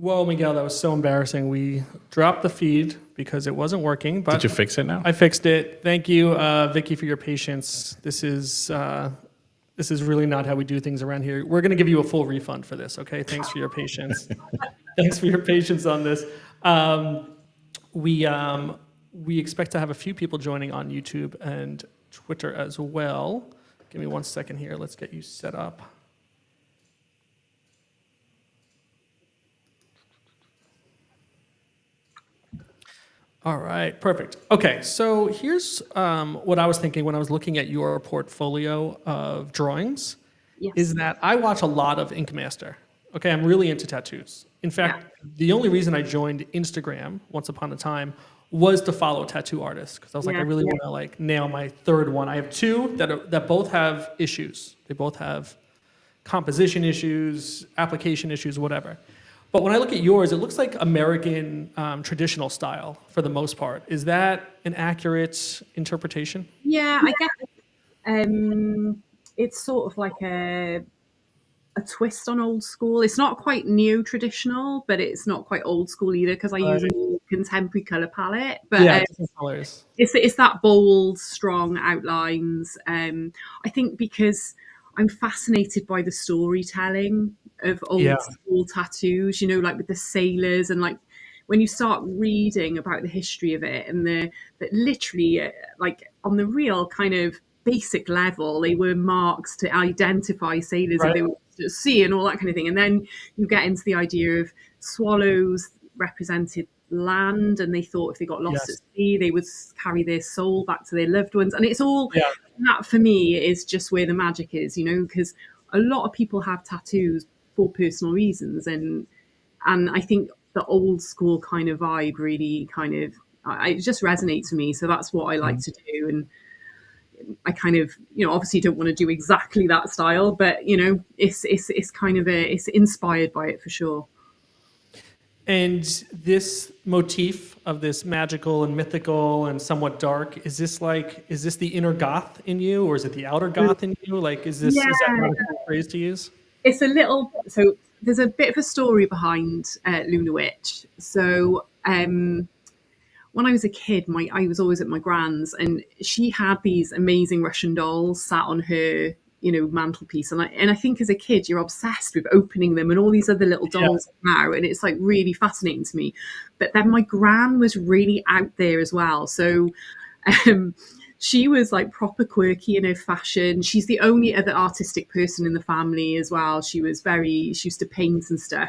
Whoa, Miguel, that was so embarrassing. We dropped the feed because it wasn't working. But Did you fix it now? I fixed it. Thank you, Vicky, for your patience. This is really not how we do things around here. We're going to give you a full refund for this, okay? Thanks for your patience. Thanks for your patience on this. We expect to have a few people joining on YouTube and Twitter as well. Give me 1 second here. Let's get you set up. All right, perfect. Okay, so here's what I was thinking when I was looking at your portfolio of drawings, is that I watch a lot of Ink Master. Okay, I'm really into tattoos. In fact, the only reason I joined Instagram once upon a time was to follow tattoo artists, because I was like, I really want to like nail my third one. I have two that both have issues. They both have composition issues, application issues, whatever. But when I look at yours, it looks like American traditional style for the most part. Is that an accurate interpretation? Yeah, I guess it's sort of like a twist on old school. It's not quite neo-traditional, but it's not quite old school either, because I use a more contemporary color palette. But different colors. It's that bold, strong outlines. I think because I'm fascinated by the storytelling of old school tattoos, you know, like with the sailors, and like when you start reading about the history of it, and that literally like on the real kind of basic level, they were marks to identify sailors if they were at sea and all that kind of thing. And then you get into the idea of swallows represented land, and they thought if they got lost at sea, they would carry their soul back to their loved ones. And it's all that, for me, is just where the magic is, you know, because a lot of people have tattoos for personal reasons, and I think the old school kind of vibe really kind of it just resonates with me. So that's what I like to do. And I kind of, you know, obviously don't want to do exactly that style, but you know, it's kind of it's inspired by it for sure. And this motif of this magical and mythical and somewhat dark, is this the inner goth in you, or is it the outer goth in you? Like, is that not a good phrase to use? It's a little, so there's a bit of a story behind Luna Witch. So when I was a kid, I was always at my grand's, and she had these amazing Russian dolls sat on her, you know, mantelpiece. And I think as a kid, you're obsessed with opening them, and all these other little dolls now, and it's like really fascinating to me. But then my gran was really out there as well. So she was like proper quirky in her fashion. She's the only other artistic person in the family as well. She used to paint and stuff.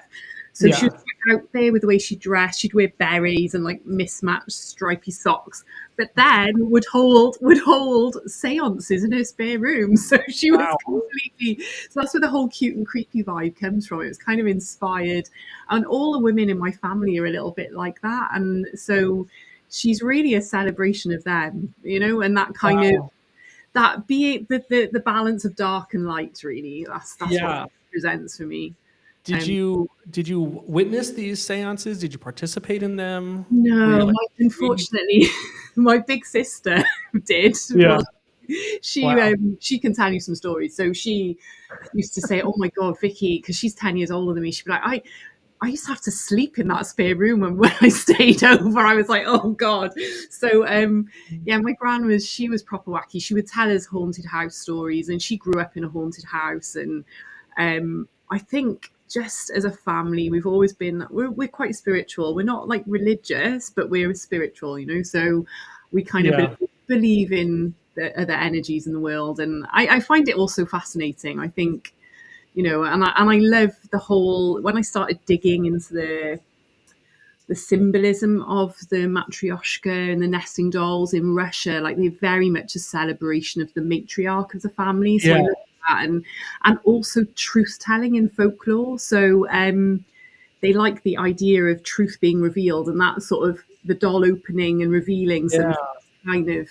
So she was out there with the way she dressed. She'd wear berets and like mismatched stripy socks, but then would hold seances in her spare room. So she was completely, so that's where the whole cute and creepy vibe comes from. It was kind of inspired. And all the women in my family are a little bit like that. And so she's really a celebration of them, you know, and that kind of, that being the balance of dark and light, really. That's what it presents for me. Did you witness these seances? Did you participate in them? No, unfortunately, my big sister did. Yeah. She can tell you some stories. So she used to say, "Oh my God, Vicky," because she's 10 years older than me. She'd be like, I used to have to sleep in that spare room, and when I stayed over, I was like, oh God. So my gran she was proper wacky. She would tell us haunted house stories, and she grew up in a haunted house. And I think just as a family, we've always been, we're quite spiritual. We're not like religious, but we're spiritual, you know, so we kind of believe in the other energies in the world. And I find it also fascinating. I think, you know, and I love the whole, when I started digging into the symbolism of the matryoshka and the nesting dolls in Russia, like they're very much a celebration of the matriarch of the family. So I love that. And also truth telling in folklore. So they like the idea of truth being revealed, and that sort of the doll opening and revealing some kind of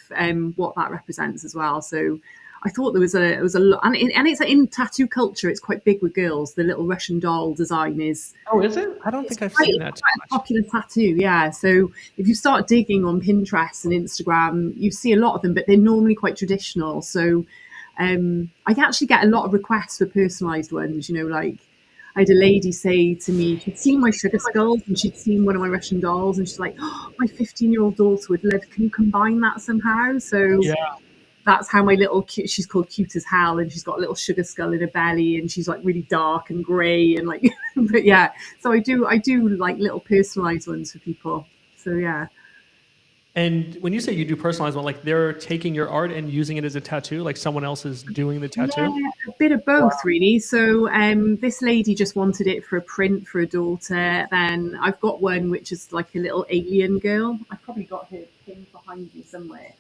what that represents as well. So I thought there was a lot, and it's in tattoo culture. It's quite big with girls. The little Russian doll design is. Oh, is it? I don't think I've seen that. It's quite a popular tattoo, yeah. So if you start digging on Pinterest and Instagram, you see a lot of them, but they're normally quite traditional. So I actually get a lot of requests for personalized ones. You know, like I had a lady say to me, she'd seen my sugar skulls and she'd seen one of my Russian dolls, and she's like, oh, my 15-year-old daughter would live. Can you combine that somehow? So Yeah. that's how my little cute, she's called Cute as Hell, and she's got a little sugar skull in her belly, and she's like really dark and grey and like, but yeah. So I do like little personalised ones for people. So yeah. And when you say you do personalized one, like they're taking your art and using it as a tattoo, like someone else is doing the tattoo? Yeah, a bit of both, Wow. really. So this lady just wanted it for a print for a daughter. Then I've got one which is like a little alien girl. I've probably got her pinned behind me somewhere.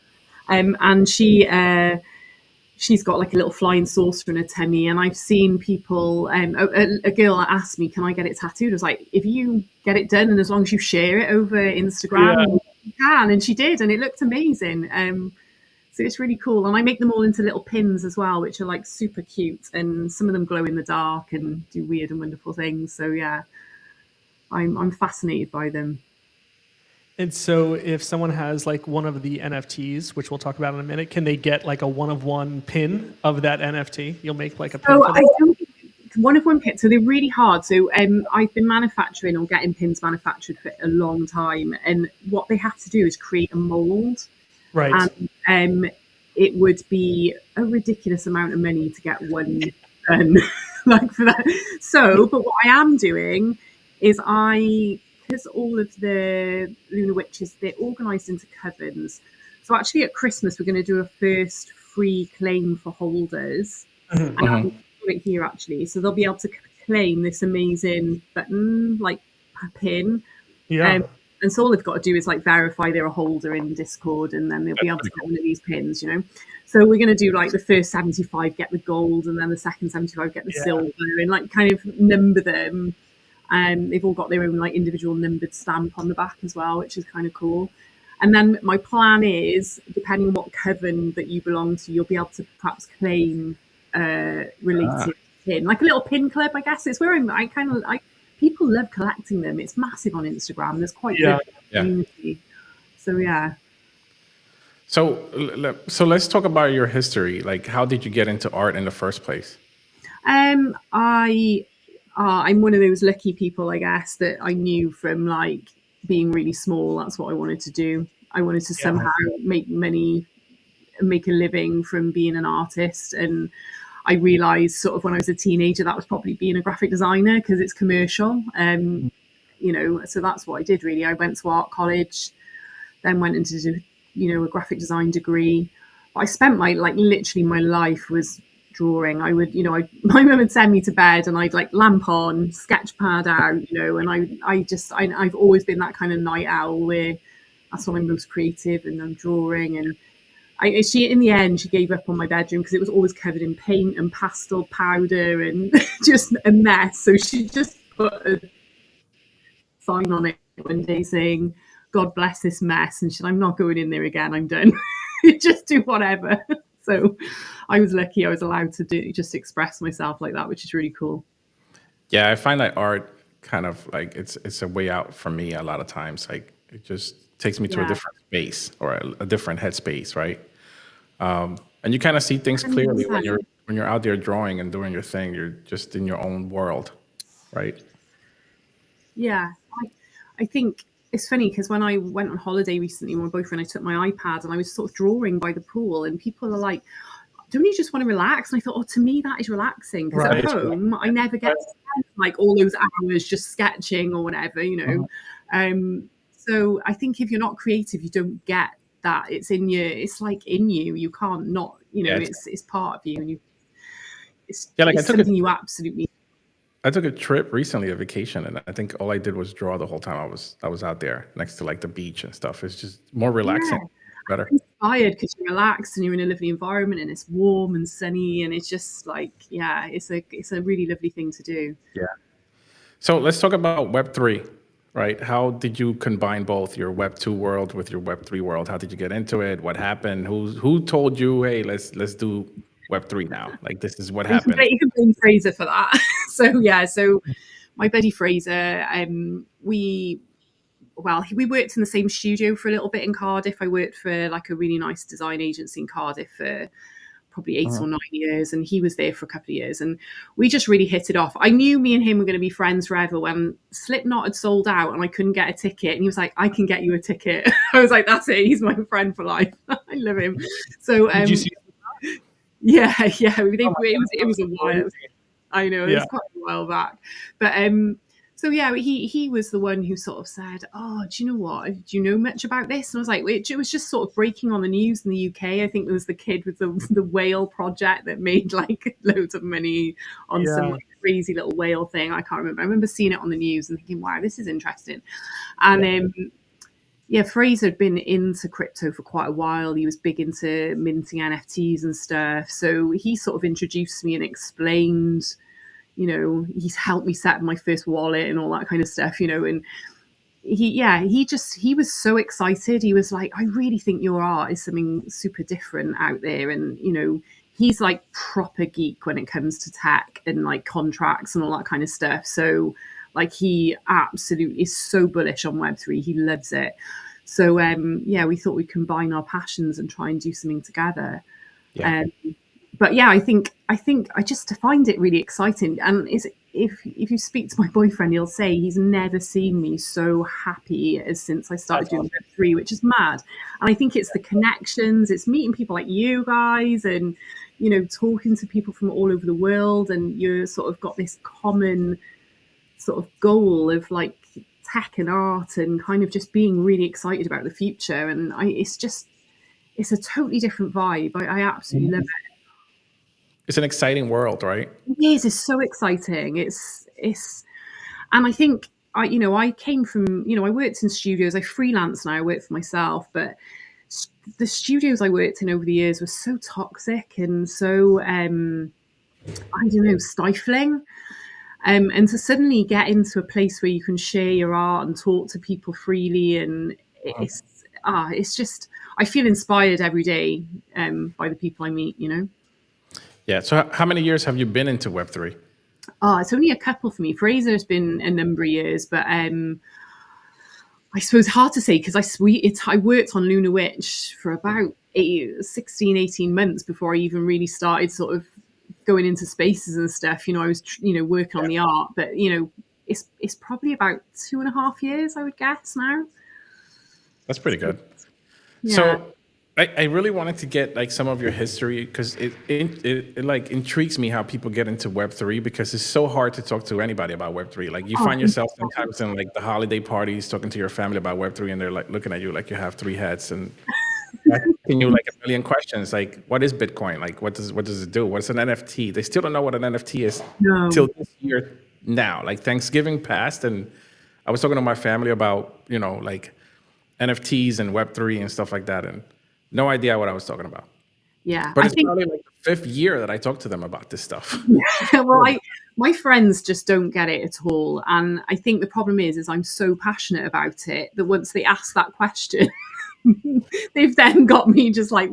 And she's got like a little flying saucer in her tummy. And I've seen people, a girl asked me, can I get it tattooed? I was like, if you get it done and as long as you share it over Yeah. Instagram, you can. And she did, and it looked amazing. So it's really cool. And I make them all into little pins as well, which are like super cute. And some of them glow in the dark and do weird and wonderful things. So yeah, I'm fascinated by them. And so if someone has like one of the NFTs, which we'll talk about in a minute, can they get like a one of one pin of that NFT? You'll make like a pin So for I them? don't one of one pins. So they're really hard. So I've been manufacturing or getting pins manufactured for a long time. And what they have to do is create a mold. Right. And it would be a ridiculous amount of money to get one done like for that. So, but what I am doing is because all of the Lunar Witches, they're organised into covens. So actually at Christmas, we're going to do a first free claim for holders. Mhm. And I've got it here actually. So they'll be able to claim this amazing button, like a pin. Yeah. Um, and so all they've got to do is like verify they're a holder in Discord, and then they'll be able to get one of these pins, you know. So we're going to do like the first 75 get the gold, and then the second 75 get the Yeah. silver, and like kind of number them. They've all got their own like individual numbered stamp on the back as well, which is kind of cool. And then my plan is, depending on what coven that you belong to, you'll be able to perhaps claim related pin, like a little pin club, I guess. It's where I people love collecting them. It's massive on Instagram. There's quite Yeah. good community. So yeah. So let's talk about your history. Like, how did you get into art in the first place? I'm one of those lucky people, I guess, that I knew from like being really small. That's what I wanted to do. I wanted to somehow make money, make a living from being an artist. And I realized sort of when I was a teenager that was probably being a graphic designer because it's commercial. You know, so that's what I did really. I went to art college, then went into a graphic design degree. But I spent literally my life was drawing. I would, my mum would send me to bed and I'd like lamp on, sketch pad out, and I've always been that kind of night owl where that's when I'm most creative and I'm drawing. And she in the end she gave up on my bedroom because it was always covered in paint and pastel powder and just a mess. So she just put a sign on it one day saying, God bless this mess. And she said, I'm not going in there again. I'm done. Just do whatever. So I was lucky I was allowed to just express myself like that, which is really cool. Yeah, I find that art kind of like it's a way out for me a lot of times. Like it just takes me to a different space or a different headspace, right? And you kind of see things clearly when you're out there drawing and doing your thing. You're just in your own world, right? Yeah, I think it's funny because when I went on holiday recently with my boyfriend, I took my iPad and I was sort of drawing by the pool, and people are like, don't you just want to relax? And I thought, to me, that is relaxing because at home, I never get to spend like all those hours just sketching or whatever, So I think if you're not creative, you don't get that. It's in you. It's like in you. You can't not, it's part of you. And it's something you absolutely. I took a trip recently, a vacation, and I think all I did was draw the whole time I was out there next to like the beach and stuff. It's just more relaxing, better. Inspired because you're relaxed and you're in a lovely environment and it's warm and sunny and it's just like, it's a really lovely thing to do. Yeah. So let's talk about Web3, right? How did you combine both your Web2 world with your Web3 world? How did you get into it? What happened? Who told you, hey, let's do Web3 now? Like this is what happened. You can blame Fraser for that. So my buddy Fraser, we worked in the same studio for a little bit in Cardiff. I worked for like a really nice design agency in Cardiff for probably 8 or 9 years, and he was there for a couple of years, and we just really hit it off. I knew me and him were going to be friends forever when Slipknot had sold out and I couldn't get a ticket, and he was like, I can get you a ticket. I was like, that's it, he's my friend for life. I love him. So Did you see? yeah, it was a while. I know, it was quite a while back. But so yeah, he was the one who sort of said, oh, do you know what? Do you know much about this? And I was like, it was just sort of breaking on the news in the UK. I think there was the kid with the whale project that made like loads of money on some like, crazy little whale thing. I can't remember. I remember seeing it on the news and thinking, wow, this is interesting. And Fraser had been into crypto for quite a while. He was big into minting NFTs and stuff. So he sort of introduced me and explained, he's helped me set up my first wallet and all that kind of stuff, and he was so excited. He was like, I really think your art is something super different out there. And, he's like proper geek when it comes to tech and like contracts and all that kind of stuff. So like he absolutely is so bullish on Web3. He loves it. So, we thought we'd combine our passions and try and do something together. Yeah. But yeah, I think I just find it really exciting. And if you speak to my boyfriend, he'll say he's never seen me so happy as since I started doing Web3, which is mad. And I think it's the connections, it's meeting people like you guys and, talking to people from all over the world. And you're sort of got this common sort of goal of like tech and art and kind of just being really excited about the future. And it's a totally different vibe. I absolutely love it. It's an exciting world, right? It is. It's so exciting. And I think I came from, I worked in studios. I freelance now. I work for myself, but the studios I worked in over the years were so toxic and so, I don't know, stifling. And to suddenly get into a place where you can share your art and talk to people freely, and it's just, I feel inspired every day by the people I meet, Yeah. So how many years have you been into Web3? It's only a couple for me. Fraser's been a number of years, but I suppose hard to say because I worked on Lunar Witch for about 16, 18 months before I even really started sort of going into spaces and stuff. I was working on the art, but it's probably about 2.5 years, I would guess now. That's pretty good. Yeah. So I really wanted to get like some of your history because it like intrigues me how people get into Web3 because it's so hard to talk to anybody about Web3. Like you find yourself sometimes in like the holiday parties talking to your family about Web3 and they're like looking at you like you have 3 heads and asking you like a million questions like what is Bitcoin? Like what does it do? What's an NFT? They still don't know what an NFT is till this year now. Like Thanksgiving passed and I was talking to my family about, like NFTs and Web3 and stuff like that and no idea what I was talking about. Yeah. But it's probably like the 5th year that I talk to them about this stuff. Well, my friends just don't get it at all. And I think the problem is I'm so passionate about it that once they ask that question, they've then got me just like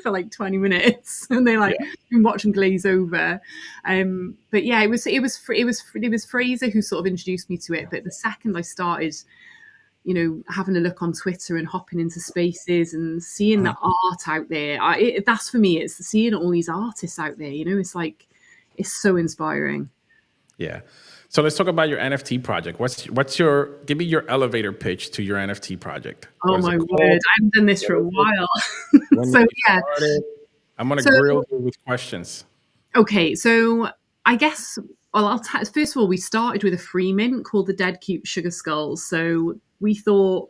for like 20 minutes and they like watch them glaze over. But yeah, it was Fraser who sort of introduced me to it. But the second I started having a look on Twitter and hopping into spaces and seeing the art out there. That's for me, it's seeing all these artists out there, it's like, it's so inspiring. Yeah. So let's talk about your NFT project. Give me your elevator pitch to your NFT project. Oh my word. I haven't done this for a while. So yeah. I'm going to grill you with questions. Okay. So I guess, first of all, we started with a free mint called the Dead Cute Sugar Skulls. So we thought,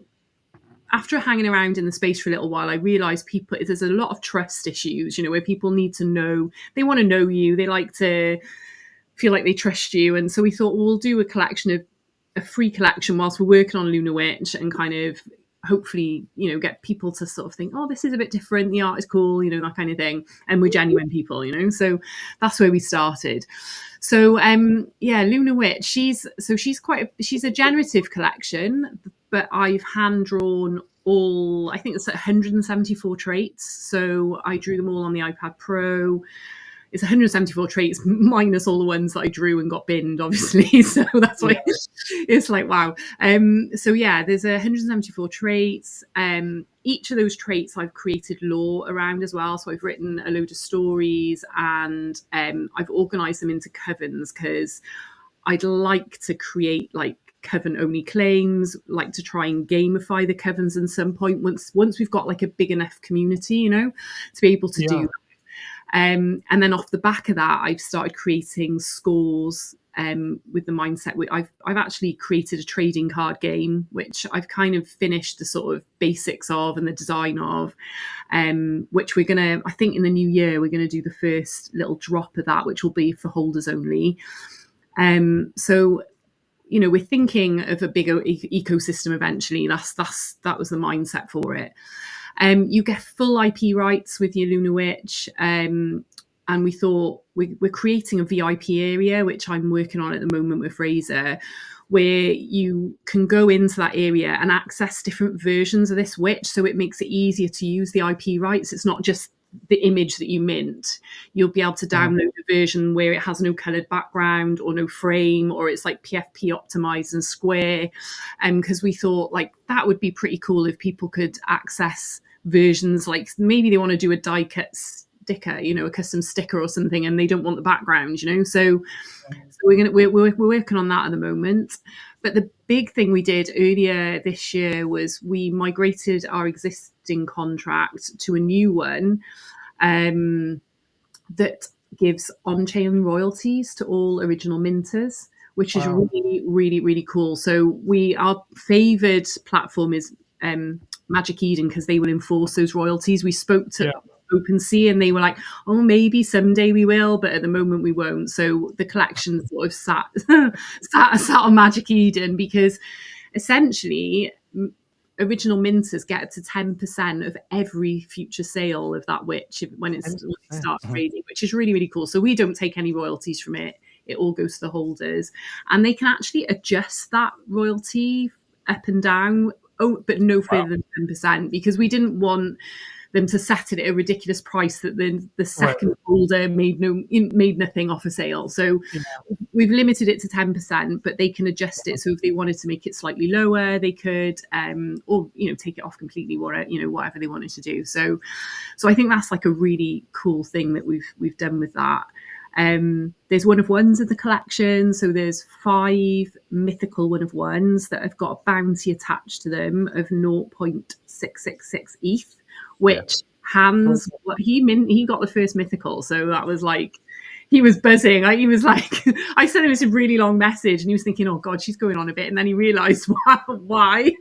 after hanging around in the space for a little while, I realized there's a lot of trust issues, where people need to know, they want to know you, they like to feel like they trust you. And so we thought, well, we'll do a free collection whilst we're working on Lunar Witch and kind of hopefully, get people to sort of think, oh, this is a bit different, the art is cool, that kind of thing. And we're genuine people, so that's where we started. So Lunar Witch, she's a generative collection, but I've hand drawn I think it's 174 traits. So I drew them all on the iPad Pro. it's 174 traits minus all the ones that I drew and got binned, obviously. So that's why it's like, wow. So yeah, there's 174 traits. Each of those traits I've created lore around as well. So I've written a load of stories, and I've organized them into covens, because I'd like to create like coven only claims, like to try and gamify the covens at some point once we've got like a big enough community, you know, to be able to do that. And then off the back of that, I've started creating scores with the mindset. I've actually created a trading card game, which I've kind of finished the sort of basics of and the design of, which we're going to, I think in the new year, we're going to do the first little drop of that, which will be for holders only. So, you know, we're thinking of a bigger ecosystem eventually. That was the mindset for it. You get full IP rights with your Lunar Witch. And we thought we're creating a VIP area, which I'm working on at the moment with Fraser, where you can go into that area and access different versions of this witch. So it makes it easier to use the IP rights. It's not just the image that you mint. You'll be able to download a version where it has no colored background or no frame, or it's like PFP optimized and square. Because we thought like that would be pretty cool if people could access versions, like maybe they want to do a die cut sticker, you know, a custom sticker or something, and they don't want the background, you know. So we're working on that at the moment. But the big thing we did earlier this year was we migrated our existing contract to a new one that gives on-chain royalties to all original minters, which is really, really, really cool. So our favored platform is Magic Eden, because they will enforce those royalties. We spoke to OpenSea and they were like, oh, maybe someday we will, but at the moment we won't. So the collection sort of sat on Magic Eden, because essentially original minters get to 10% of every future sale of that witch when it starts trading, which is really, really cool. So we don't take any royalties from it. It all goes to the holders, and they can actually adjust that royalty up and down, but no further than 10%, because we didn't want them to set it at a ridiculous price that the second holder made nothing off a sale. So we've limited it to 10%, but they can adjust it. So if they wanted to make it slightly lower, they could, or you know, take it off completely, or you know, whatever they wanted to do. So I think that's like a really cool thing that we've done with that. There's one of ones in the collection, so there's 5 mythical one of ones that have got a bounty attached to them of 0.666 ETH, which Hans, he got the first mythical, so that was like, he was buzzing. He was like, I sent him this really long message, and he was thinking, oh God, she's going on a bit. And then he realized why,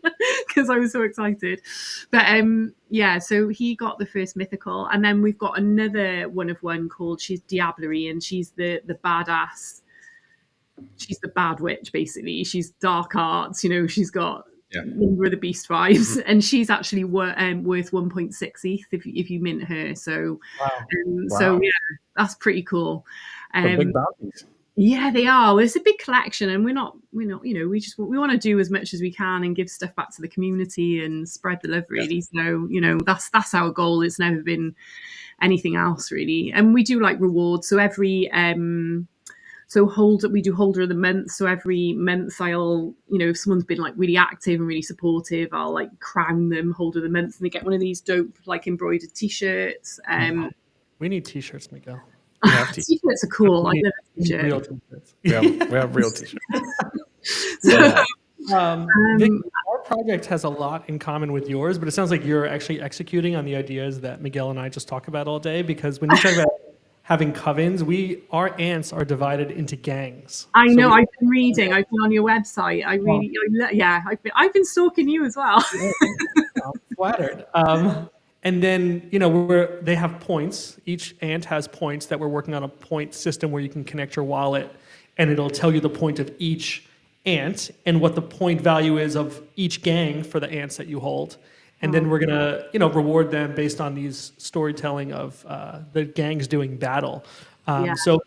because I was so excited. But so he got the first mythical. And then we've got another one of one called, she's Diablerie, and she's the badass. She's the bad witch, basically. She's dark arts, you know, she's got Number of the Beast vibes, and she's actually worth 1.6 ETH if you mint her. So, so yeah, that's pretty cool. Big bounties. Yeah, they are. Well, it's a big collection, and we're not, you know, we want to do as much as we can and give stuff back to the community and spread the love, really. So, you know, that's our goal. It's never been anything else, really. And we do like rewards. So every we do holder of the month. So every month I'll, you know, if someone's been like really active and really supportive, I'll like crown them holder of the month, and they get one of these dope like embroidered t-shirts. We need t-shirts, Miguel. T-shirts are cool. I love a t-shirt. Real t-shirts. We have real t-shirts. Vic, our project has a lot in common with yours, but it sounds like you're actually executing on the ideas that Miguel and I just talk about all day, because when you talk about having covens, our ants are divided into gangs. I know. I've been reading. I've been on your website. I've been stalking you as well. I'm flattered. And then, you know, they have points. Each ant has points that we're working on a point system where you can connect your wallet, and it'll tell you the point of each ant and what the point value is of each gang for the ants that you hold. And then we're gonna, you know, reward them based on these storytelling of the gangs doing battle. So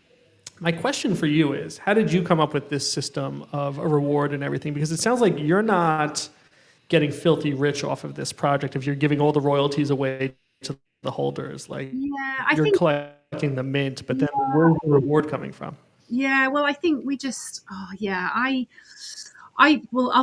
my question for you is, how did you come up with this system of a reward and everything? Because it sounds like you're not getting filthy rich off of this project if you're giving all the royalties away to the holders? Like, I you're think collecting the mint, but then where's the reward coming from? Well, I think we just, I'll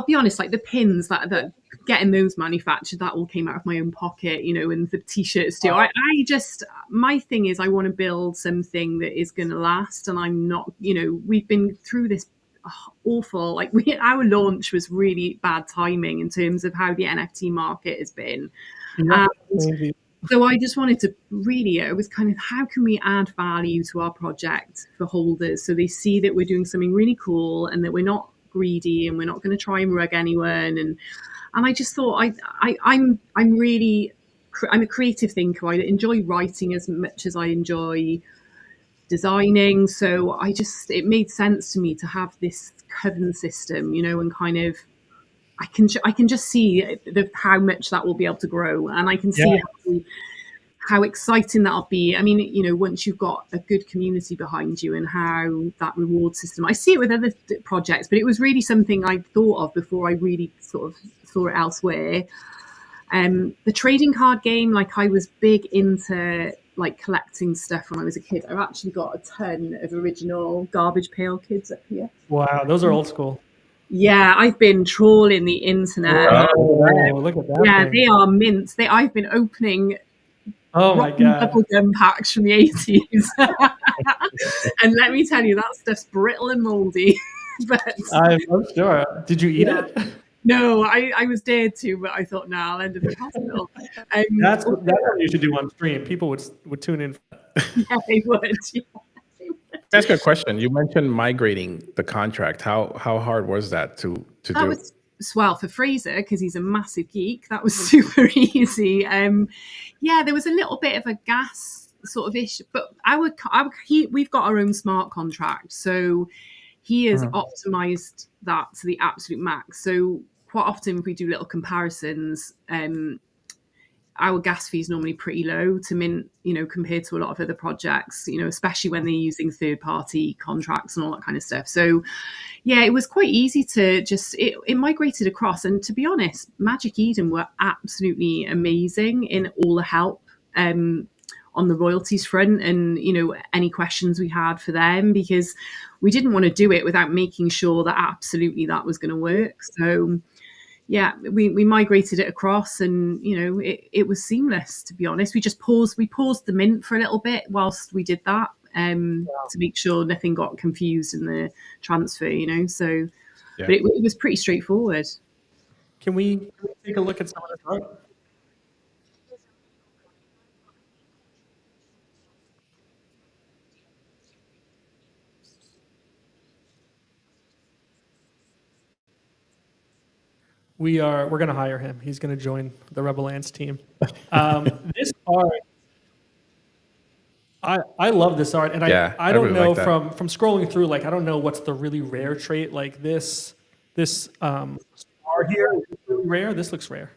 be honest, like the pins that getting those manufactured, that all came out of my own pocket, and the t-shirts too. I just, my thing is I want to build something that is going to last, and I'm not, we've been through this awful, like our launch was really bad timing in terms of how the NFT market has been. So I just wanted to really, it was kind of, how can we add value to our project for holders so they see that we're doing something really cool and that we're not greedy and we're not going to try and rug anyone. And I just thought I'm a creative thinker. I enjoy writing as much as I enjoy designing. So it made sense to me to have this coven system, and kind of, I can just see how much that will be able to grow, and I can see how exciting that'll be. I mean, once you've got a good community behind you, and how that reward system. I see it with other projects, but it was really something I thought of before I really sort of saw it elsewhere. The trading card game, like I was big into like collecting stuff when I was a kid. I've actually got a ton of original Garbage Pail Kids up here. Wow, those are old school. Yeah, I've been trawling the internet. Look at that thing. They are mint. I've been opening my God, bubblegum packs from the 80s. And let me tell you, that stuff's brittle and moldy. But I'm sure. Did you eat it? No, I was dared to, but I thought, nah, I'll end up in hospital. That's what you should do on stream. People would tune in. Yeah, they would. Yeah. That's a good question. You mentioned migrating the contract. How hard was that to do? Well, for Fraser, because he's a massive geek, that was super easy. There was a little bit of a gas sort of issue, but we've got our own smart contract, so he has optimized that to the absolute max. So quite often, if we do little comparisons, our gas fee is normally pretty low to mint, compared to a lot of other projects, especially when they're using third-party contracts and all that kind of stuff. So, yeah, it was quite easy to it migrated across. And to be honest, Magic Eden were absolutely amazing in all the help on the royalties front, and any questions we had for them, because we didn't want to do it without making sure that absolutely that was going to work. So yeah, we migrated it across, and it was seamless, to be honest. We paused the mint for a little bit whilst we did that, to make sure nothing got confused in the transfer, so but it was pretty straightforward. Can we take a look at some of this art? We're going to hire him. He's going to join the Rebel Ants team. This art, I love this art, and I don't really know like from scrolling through, like I don't know what's the really rare trait. Like this star here is really rare. This looks rare.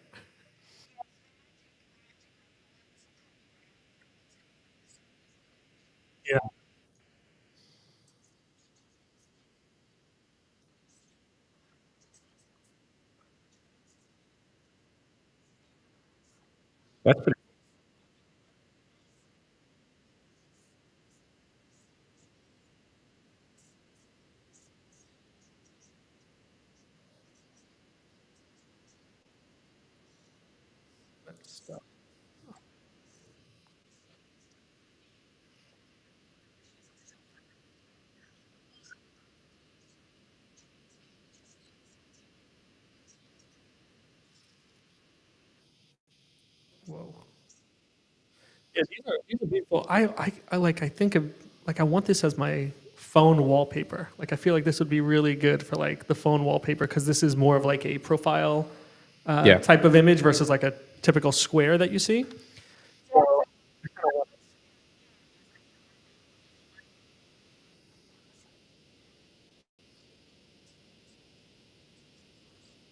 Yeah. That's pretty. Whoa. Yeah, these are beautiful. I think of like I want this as my phone wallpaper. Like I feel like this would be really good for like the phone wallpaper, because this is more of like a profile type of image versus like a typical square that you see.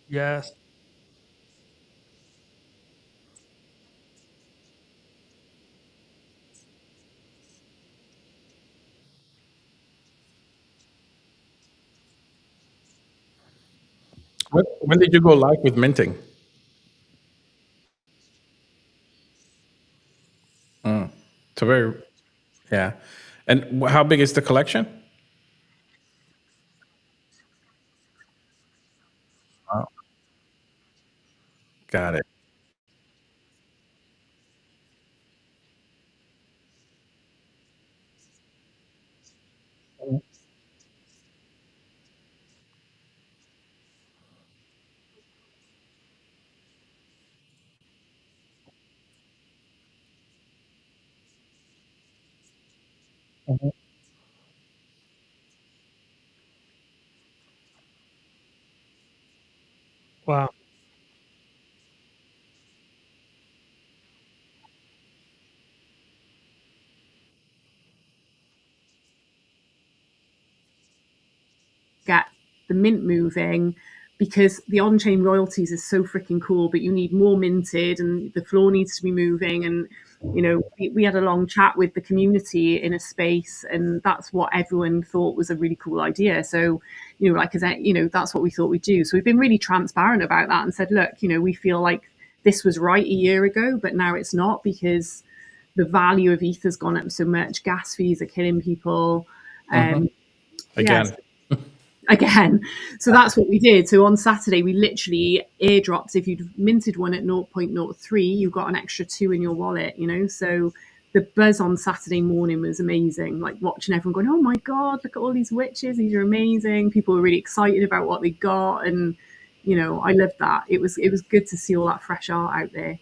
Yes. When did you go live with minting? So very, yeah. And how big is the collection? Oh, got it. Wow. Get the mint moving because the on-chain royalties is so freaking cool, but you need more minted and the floor needs to be moving. And we had a long chat with the community in a space, and that's what everyone thought was a really cool idea. So like as that's what we thought we'd do. So we've been really transparent about that and said, look, we feel like this was right a year ago, but now it's not, because the value of ether's gone up so much. Gas fees are killing people. Uh-huh. Yes, Again. again. So that's what we did. So on Saturday, we literally airdropped. If you'd minted one at 0.03, you got an extra 2 in your wallet, So the buzz on Saturday morning was amazing. Like watching everyone going, oh my God, look at all these witches. These are amazing. People were really excited about what they got. And, I loved that. It was good to see all that fresh art out there.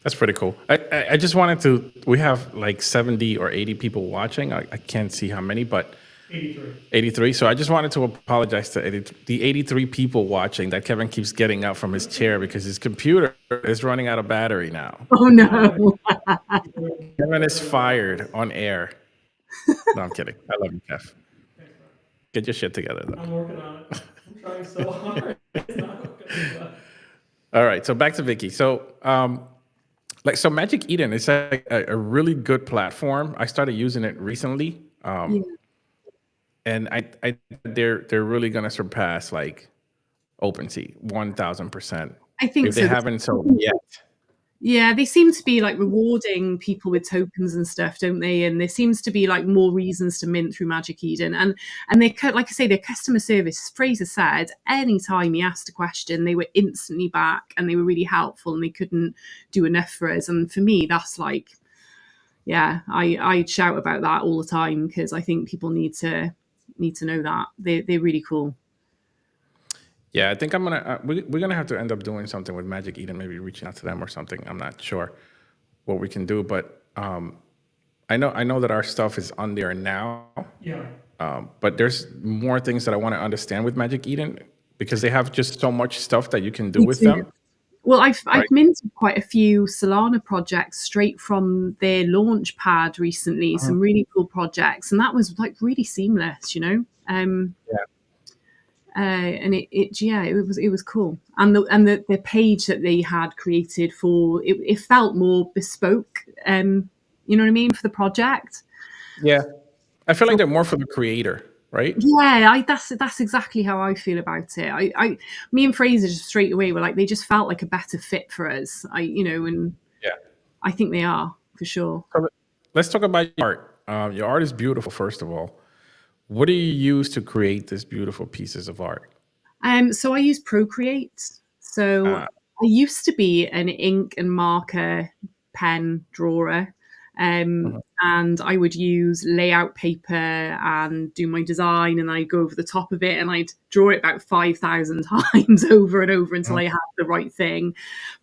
That's pretty cool. I just wanted to, we have like 70 or 80 people watching. I can't see how many, but 83. So I just wanted to apologize to the 83 people watching that Kevin keeps getting up from his chair because his computer is running out of battery now. Oh no. Kevin is fired on air. No, I'm kidding. I love you, Kev. Get your shit together, though. I'm working on it. I'm trying so hard. It's not good. All right. So back to Vicky. So, so Magic Eden is a really good platform. I started using it recently. Yeah. And they're really gonna surpass like OpenSea 1,000%. I think if they so. haven't so yet. Yeah, they seem to be like rewarding people with tokens and stuff, don't they? And there seems to be like more reasons to mint through Magic Eden. And they like I say, their customer service, Fraser said, anytime he asked a question, they were instantly back and they were really helpful and they couldn't do enough for us. And for me, that's like, yeah, I shout about that all the time because I think people need to know that they're really cool. Yeah, I think I'm gonna we're gonna have to end up doing something with Magic Eden, maybe reaching out to them or something. I'm not sure what we can do, but I know that our stuff is on there now. Yeah. But there's more things that I want to understand with Magic Eden because they have just so much stuff that you can do with them. Well, I've minted quite a few Solana projects straight from their launch pad recently. Some really cool projects, and that was like really seamless, Yeah. And it was cool. And the page that they had created for it felt more bespoke. You know what I mean, for the project. Yeah, I feel like they're more for the creator, right? Yeah, that's exactly how I feel about it. Me and Fraser just straight away were like, they just felt like a better fit for us. And Yeah. I think they are for sure. So let's talk about your art. Your art is beautiful, first of all. What do you use to create these beautiful pieces of art? So I use Procreate. So I used to be an ink and marker pen drawer. And I would use layout paper and do my design, and I'd go over the top of it and I'd draw it about 5,000 times over and over until I had the right thing.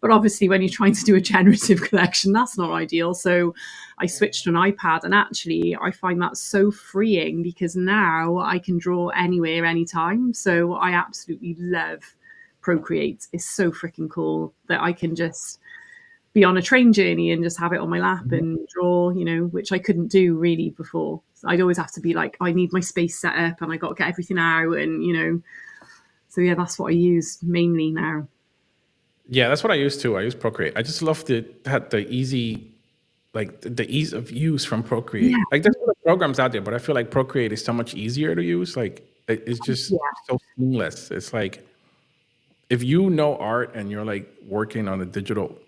But obviously when you're trying to do a generative collection, that's not ideal. So I switched to an iPad, and actually I find that so freeing because now I can draw anywhere, anytime. So I absolutely love Procreate. It's so freaking cool that I can just be on a train journey and just have it on my lap and draw, which I couldn't do really before. So I'd always have to be like, I need my space set up and I got to get everything out. And, so yeah, that's what I use mainly now. Yeah, that's what I use too. I use Procreate. I just love the easy, like the ease of use from Procreate. Yeah. Like there's other programs out there, but I feel like Procreate is so much easier to use. Like it's just so seamless. It's like, if you know art and you're like working on a digital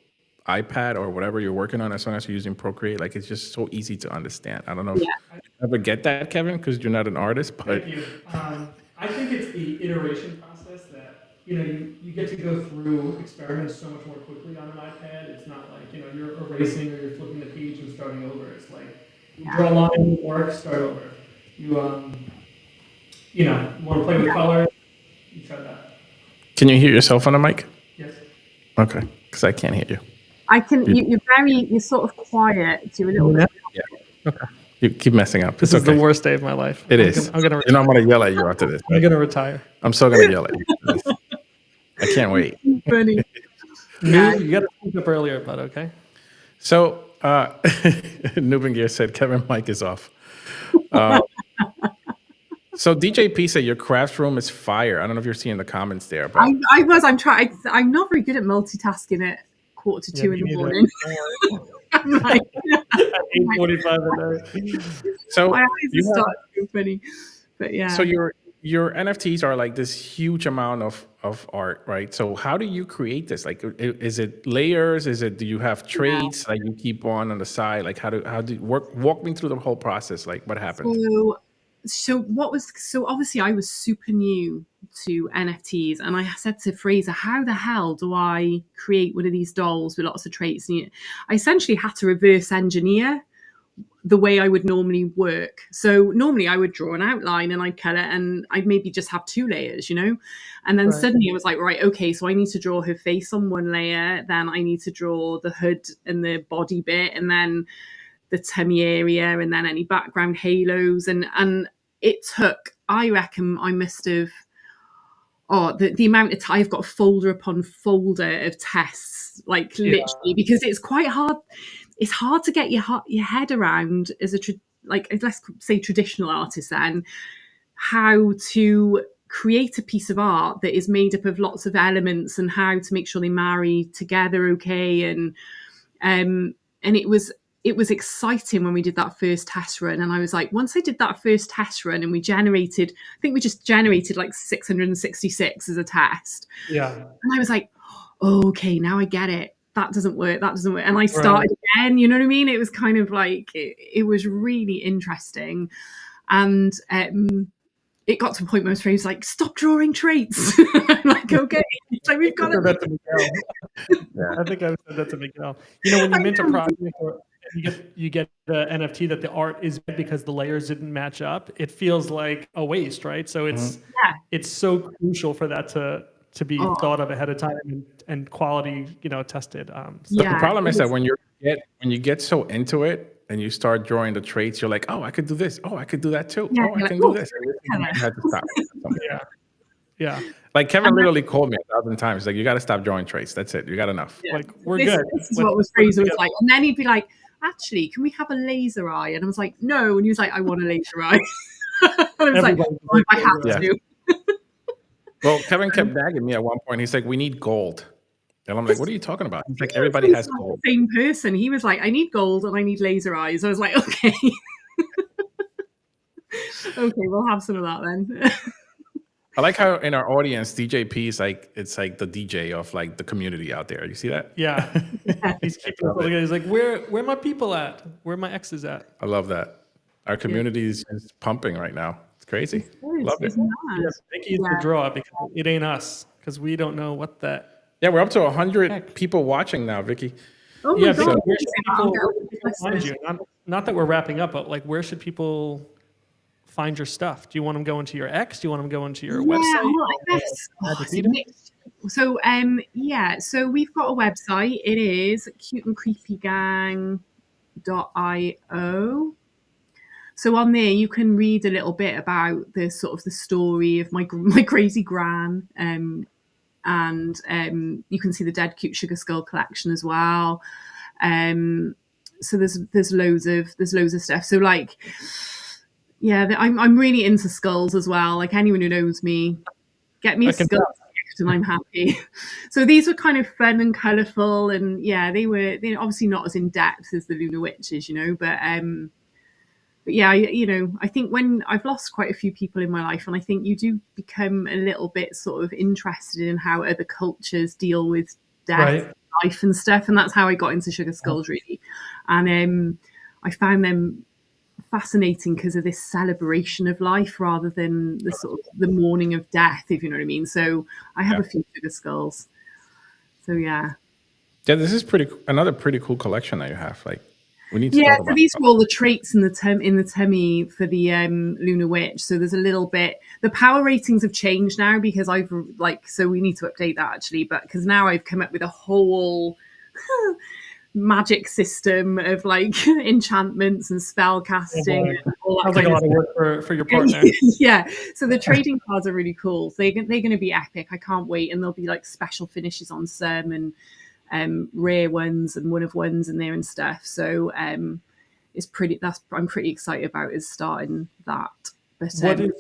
iPad or whatever you're working on, as long as you're using Procreate, like it's just so easy to understand. I don't know if Yeah. you ever get that, Kevin, because you're not an artist, but Thank you. I think it's the iteration process that, you get to go through experiments so much more quickly on an iPad. It's not like, you're erasing or you're flipping the page and starting over. It's like, you draw a line, work, start over. You want to play with color, you try that. can you hear yourself on the mic? Yes. Okay, because I can't hear you. I can. You're sort of quiet. You're a little bit. Yeah. Okay. You keep messing up. This is the worst day of my life. It is. I'm gonna yell at you after this. I'm gonna retire. I'm still gonna yell at you. I can't wait. Funny. You got to speak up earlier, but okay. So, Nuben Gear said Kevin mic is off. So DJ P said your craft room is fire. I don't know if you're seeing the comments there, but I'm trying. I'm not very good at multitasking at 1:45 in the morning. I'm like 8:45 at night. So my eyes are starting to go funny. But yeah. So your NFTs are like this huge amount of art, right? So how do you create this? Like, is it layers? Do you have traits like you keep on the side? Like how do you walk me through the whole process? Like what happened? So obviously I was super new to NFTs, and I said to Fraser, how the hell do I create one of these dolls with lots of traits? And I essentially had to reverse engineer the way I would normally work. So normally I would draw an outline and I'd color and I'd maybe just have 2 layers, and then suddenly it was like, right, okay, so I need to draw her face on one layer, then I need to draw the hood and the body bit, and then the tummy area, and then any background halos, and it took, I reckon I must have, the amount of time. I've got folder upon folder of tests, like literally, because it's quite hard. It's hard to get your head around as let's say traditional artist, then how to create a piece of art that is made up of lots of elements and how to make sure they marry together okay. And it was exciting when we did that first test run. And I was like, once I did that first test run and we just generated like 666 as a test. Yeah. And I was like, oh, okay, now I get it. That doesn't work. And I started again, you know what I mean? It was kind of like, it was really interesting. And it got to a point where he was like, stop drawing traits. I'm like, okay. So we've got to Yeah, I think I said that to Miguel. When you mint a project or you get the NFT that the art is because the layers didn't match up, it feels like a waste, right? So it's so crucial for that to be thought of ahead of time and quality, tested. The problem is that when you get so into it and you start drawing the traits, you're like, oh, I could do this. Oh, I could do that too. Yeah, I can do this. You had to stop. Yeah. Like Kevin literally called me 1,000 times. Like, you got to stop drawing traits. That's it. You got enough. Yeah. Like, we're good. This is what Fraser was like. And then he'd be like, actually, can we have a laser eye? And I was like, no. And he was like, I want a laser eye. And I was like, oh, I have to. Well, Kevin kept nagging me at one point. He's like, we need gold. And I'm like, what are you talking about? He's like, everybody has gold. The same person. He was like, I need gold and I need laser eyes. I was like, okay. Okay, we'll have some of that then. I like how in our audience, DJP is like, it's like the DJ of like the community out there. You see that? Yeah. He's keeping up. He's like, where are my people at? Where are my exes at? I love that. Our community is just pumping right now. It's crazy. Love it. Yeah, Vicky is the draw because it ain't us, because we don't know what that. Yeah, we're up to 100 people watching now, Vicky. Oh my God. Where should people find you? Not that we're wrapping up, but like, where should people find your stuff? Do you want them going to your X? Do you want them going to your website? So so we've got a website. It is cuteandcreepygang.io. So on there you can read a little bit about the sort of the story of my crazy gran, and you can see the Dead Cute Sugar Skull collection as well. So there's loads of stuff. So like, I'm really into skulls as well. Like, anyone who knows me, get me a skull gift and I'm happy. So these were kind of fun and colourful, and they're obviously not as in depth as the Lunar Witches, but yeah, I think when I've lost quite a few people in my life, and I think you do become a little bit sort of interested in how other cultures deal with death. life and stuff, and that's how I got into Sugar Skulls really. And I found them fascinating because of this celebration of life rather than the sort of the mourning of death, if you know what I mean. So I have a few Sugar Skulls. So yeah, this is another pretty cool collection that you have. Like, we need to yeah. talk So about these are all the traits in the tummy for the Lunar Witch. So there's a little bit. The power ratings have changed now because I've so we need to update that actually. But because now I've come up with a whole magic system of like enchantments and spell casting and all that. Sounds like a lot of work for your partner. Yeah. So the trading cards are really cool. So they're going to be epic. I can't wait. And there'll be like special finishes on some and rare ones and one of ones in there and stuff. So it's pretty. I'm pretty excited about is starting that. But what is?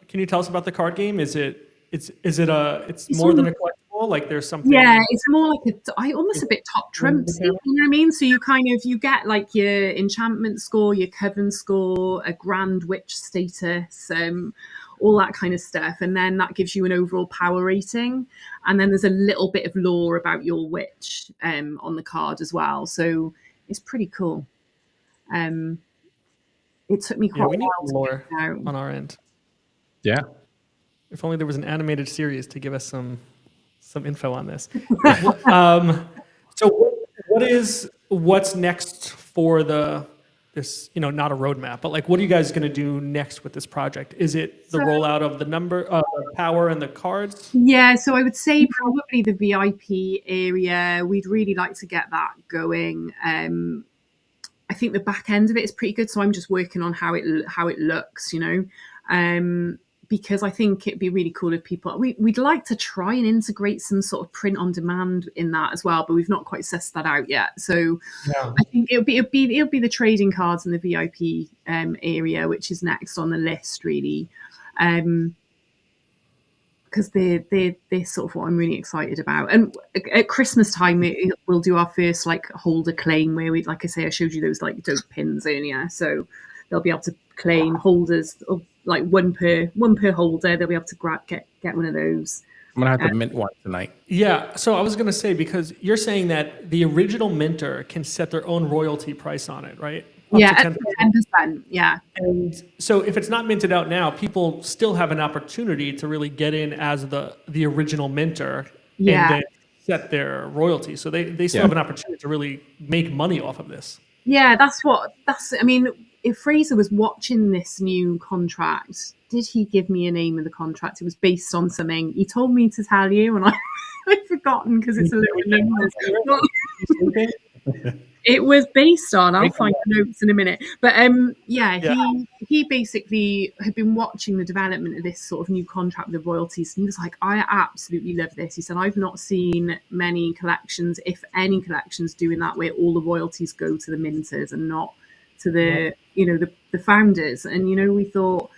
Can you tell us about the card game? It's more than a collectible? Like there's something. Yeah, it's more like almost a bit top trumps. You know what I mean? So you get like your enchantment score, your coven score, a grand witch status, all that kind of stuff, and then that gives you an overall power rating. And then there's a little bit of lore about your witch on the card as well. So it's pretty cool. It took me quite a we need while lore on our end. Yeah. If only there was an animated series to give us some info on this. So what's next for this, not a roadmap, but like, what are you guys going to do next with this project? Is it the rollout of the number of power and the cards? Yeah, so I would say probably the VIP area. We'd really like to get that going. I think the back end of it is pretty good, so I'm just working on how it looks, because I think it'd be really cool if we'd like to try and integrate some sort of print on demand in that as well, but we've not quite sussed that out yet. So I think it'll be the trading cards in the VIP area, which is next on the list really, because they're sort of what I'm really excited about. And at Christmas time we'll do our first like holder claim where we, like I say, I showed you those like dope pins earlier, so they'll be able to claim holders of like one per holder. They'll be able to get one of those. I'm gonna have to mint one tonight. Yeah, so I was gonna say, because you're saying that the original minter can set their own royalty price on it, right? Up to 10%. Yeah. And so if it's not minted out now, people still have an opportunity to really get in as the original minter and then set their royalty. So they still have an opportunity to really make money off of this. Yeah, I mean, if Fraser was watching this new contract, did he give me a name of the contract? It was based on something. He told me to tell you, and I've forgotten because it's a little numbers. It was based on, I'll find the notes in a minute. But he basically had been watching the development of this sort of new contract with the royalties. And he was like, I absolutely love this. He said, I've not seen many collections, if any collections, doing that where all the royalties go to the minters and not to the founders. And, we thought,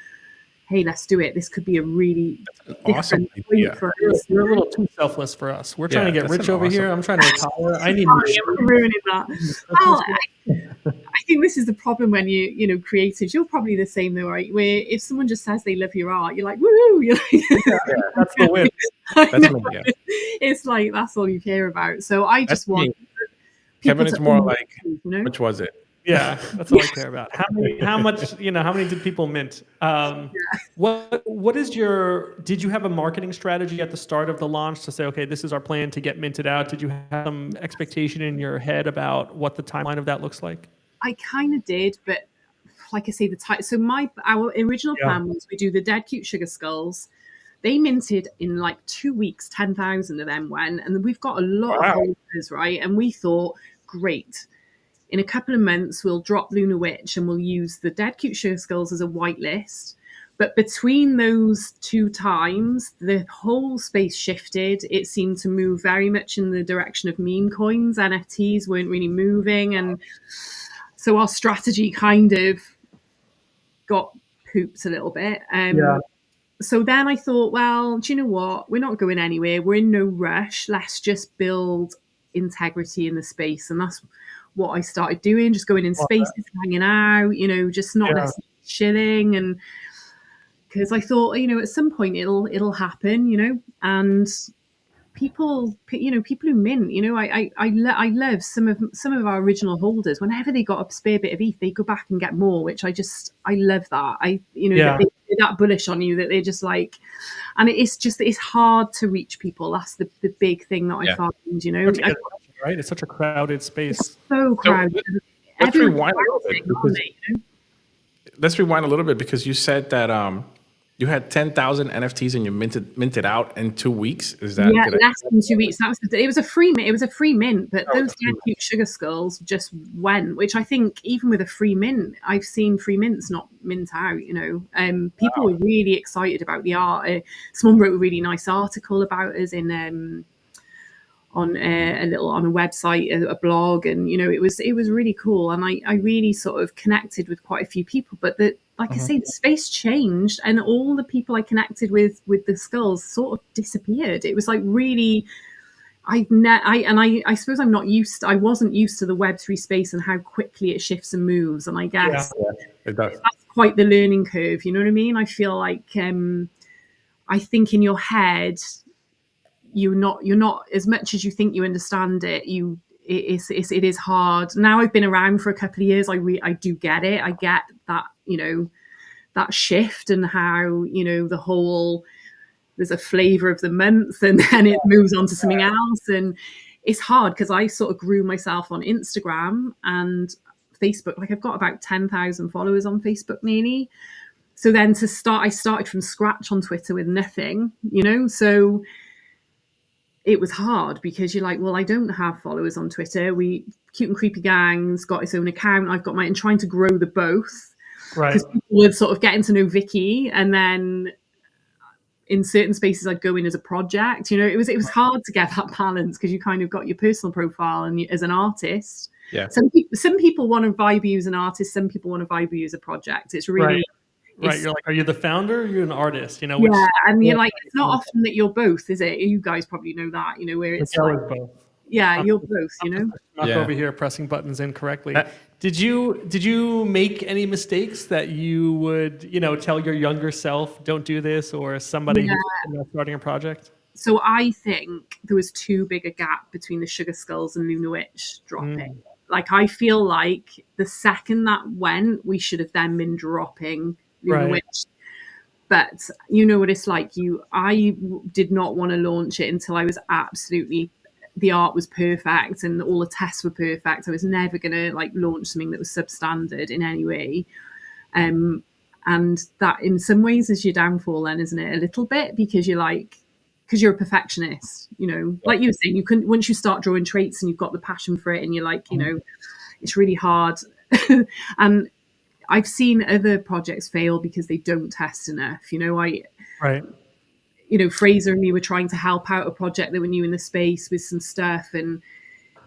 hey, let's do it. This could be a really awesome idea. For us. You're a little too selfless for us. We're trying to get rich over here. I'm trying to retire. I need more. I'm ruining that. Well, I think this is the problem when creatives. You're probably the same though, right? Where if someone just says they love your art, you're like, woohoo! You're like, that's the win. That's me, yeah. It's like that's all you care about. So I just want Kevin. It's more like, which was it? Yeah, that's all I care about. How many did people mint? What is did you have a marketing strategy at the start of the launch to say, okay, this is our plan to get minted out? Did you have some expectation in your head about what the timeline of that looks like? I kind of did, but like I say, so our original plan was we do the Dead Cute Sugar Skulls. They minted in like 2 weeks, 10,000 of them went, and we've got a lot of holders, right? And we thought, great. In a couple of months, we'll drop Lunar Witch and we'll use the Dead Cute Sugar Skulls as a whitelist. But between those two times, the whole space shifted. It seemed to move very much in the direction of meme coins. NFTs weren't really moving. And so our strategy kind of got pooped a little bit. So then I thought, well, do you know what? We're not going anywhere. We're in no rush. Let's just build integrity in the space. And that's what I started doing, just going in spaces, hanging out, just not necessarily chilling. And because I thought, at some point it'll happen, and people who mint, I love some of our original holders. Whenever they got a spare bit of ETH, they go back and get more, which I love that. That they're that bullish on you, that they're just like, and it's hard to reach people. That's the big thing that I find, right? It's such a crowded space. It's so crowded. Let's rewind a little bit. Let's rewind a little bit, because you said that you had 10,000 NFTs and you minted out in 2 weeks. Is that less than 2 weeks? It was a free mint, but those cute sugar skulls just went. Which I think, even with a free mint, I've seen free mints not mint out. People were really excited about the art. Someone wrote a really nice article about us in on a website, a blog, and it was really cool, and I really sort of connected with quite a few people. But I say, the space changed, and all the people I connected with the skulls sort of disappeared. It was like really, I suppose I wasn't used to the Web3 space and how quickly it shifts and moves, and I guess it does. That's quite the learning curve. You know what I mean? I feel like I think in your head, you're not as much as you think you understand it. It is hard. Now I've been around for a couple of years, I do get it. I get that, that shift, and how, the whole, there's a flavor of the month and then it moves on to something else. And it's hard because I sort of grew myself on Instagram and Facebook. Like, I've got about 10,000 followers on Facebook nearly. So then I started from scratch on Twitter with nothing, so it was hard, because you're like, well, I don't have followers on Twitter. Cute and Creepy Gang's got its own account. I've got mine, and trying to grow the both. Right. Because people were sort of getting to know Vicky, and then in certain spaces I'd go in as a project. It was hard to get that balance, because you kind of got your personal profile and as an artist. Yeah. Some people want to vibe you as an artist. Some people want to vibe you as a project. It's really... Right, you're like, are you the founder or are you an artist? And you're like, it's not often that you're both, is it? You guys probably know that, where it's like, both. Yeah, you're both, Not over here pressing buttons incorrectly. Did you make any mistakes that you would, tell your younger self, don't do this, or somebody who's starting a project? So I think there was too big a gap between the Sugar Skulls and Luna Witch dropping. Like, I feel like the second that went, we should have then been dropping Luna Witch. But you know what it's like. I did not want to launch it until I was the art was perfect and all the tests were perfect. I was never going to launch something that was substandard in any way. And that in some ways is your downfall then, isn't it? A little bit, because you're a perfectionist, like you were saying, once you start drawing traits and you've got the passion for it, and you're like, it's really hard. And I've seen other projects fail because they don't test enough. Fraser and me were trying to help out a project that were new in the space with some stuff, and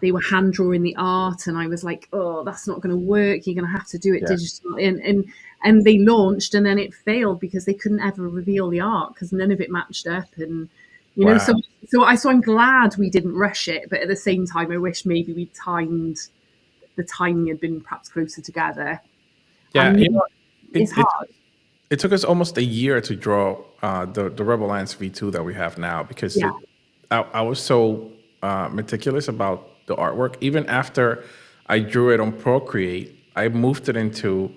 they were hand drawing the art, and I was like, oh, that's not going to work. You're going to have to do it digitally. And they launched, and then it failed because they couldn't ever reveal the art because none of it matched up. And so I'm glad we didn't rush it, but at the same time, I wish maybe the timing had been perhaps closer together. Yeah, it's hard. It took us almost a year to draw the Rebel Lance V2 that we have now, because I was so meticulous about the artwork. Even after I drew it on Procreate, I moved it into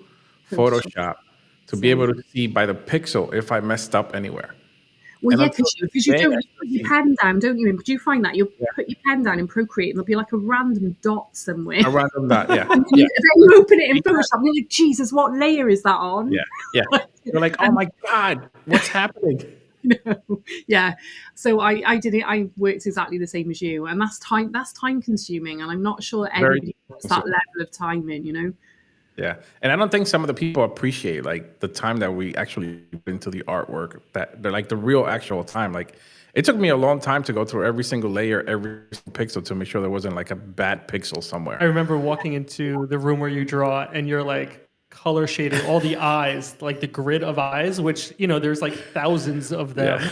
Photoshop to be able to see by the pixel if I messed up anywhere. Well, because you put your pen down, don't you? Do you find that you put your pen down in Procreate and there'll be like a random dot somewhere? A random dot, yeah. And then you open it in Photoshop and you're like, Jesus, what layer is that on? Yeah. You're like, oh my God, what's happening? Yeah. So I did it. I worked exactly the same as you, and that's time consuming, and I'm not sure everybody puts that level of time in. Yeah, and I don't think some of the people appreciate the time that we actually put into the artwork. That they're the real actual time. It took me a long time to go through every single layer, every single pixel to make sure there wasn't a bad pixel somewhere. I remember walking into the room where you draw, and you're like, color shading, all the eyes, like the grid of eyes, which, there's like thousands of them. Yeah.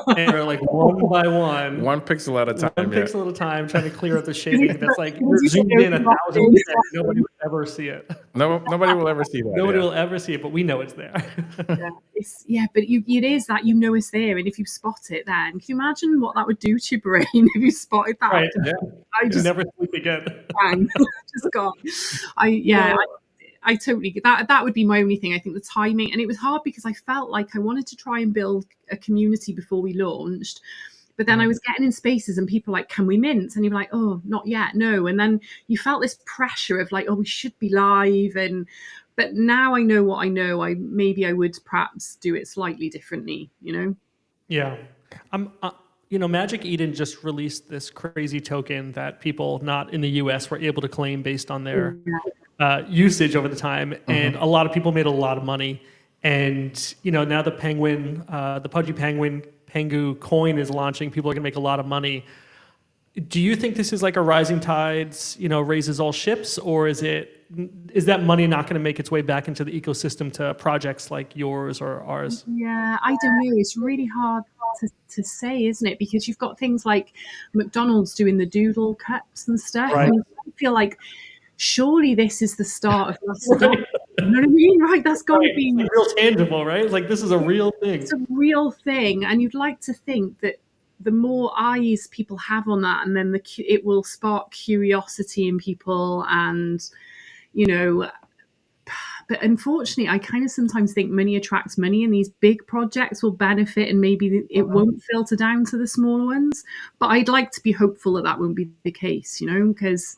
And they're like one by one. One pixel at a time. One pixel at a time, trying to clear up the shading. That's like you're zoomed in 1,000%. Nobody would ever see it. No, nobody will ever see that. Nobody will ever see it, but we know it's there. But it is that it's there, and if you spot it, then can you imagine what that would do to your brain if you spotted that? Right. Yeah. I just never sleep again. Bang, just gone. I totally get that. That would be my only thing. I think the timing, and it was hard because I felt like I wanted to try and build a community before we launched. But then I was getting in spaces and people like, can we mint? And you're like, oh, not yet, no. And then you felt this pressure of like, oh, we should be live. But now I know what I know. Maybe I would perhaps do it slightly differently, Yeah. Magic Eden just released this crazy token that people not in the US were able to claim based on their usage over the time. And a lot of people made a lot of money. And, now the Penguin, the Pudgy Pengu coin is launching. People are going to make a lot of money. Do you think this is like a rising tides, raises all ships? Or is that money not going to make its way back into the ecosystem to projects like yours or ours? Yeah, I don't know. It's really hard to say, isn't it? Because you've got things like McDonald's doing the doodle cups and stuff. Right. And I feel like surely this is the start of mass adoption. You know what I mean? Right, that's got to be real tangible, right? Like this is a real thing. It's a real thing, and you'd like to think that the more eyes people have on that, and then it will spark curiosity in people, and But unfortunately, I kind of sometimes think money attracts money, and these big projects will benefit, and maybe it won't filter down to the smaller ones. But I'd like to be hopeful that won't be the case, because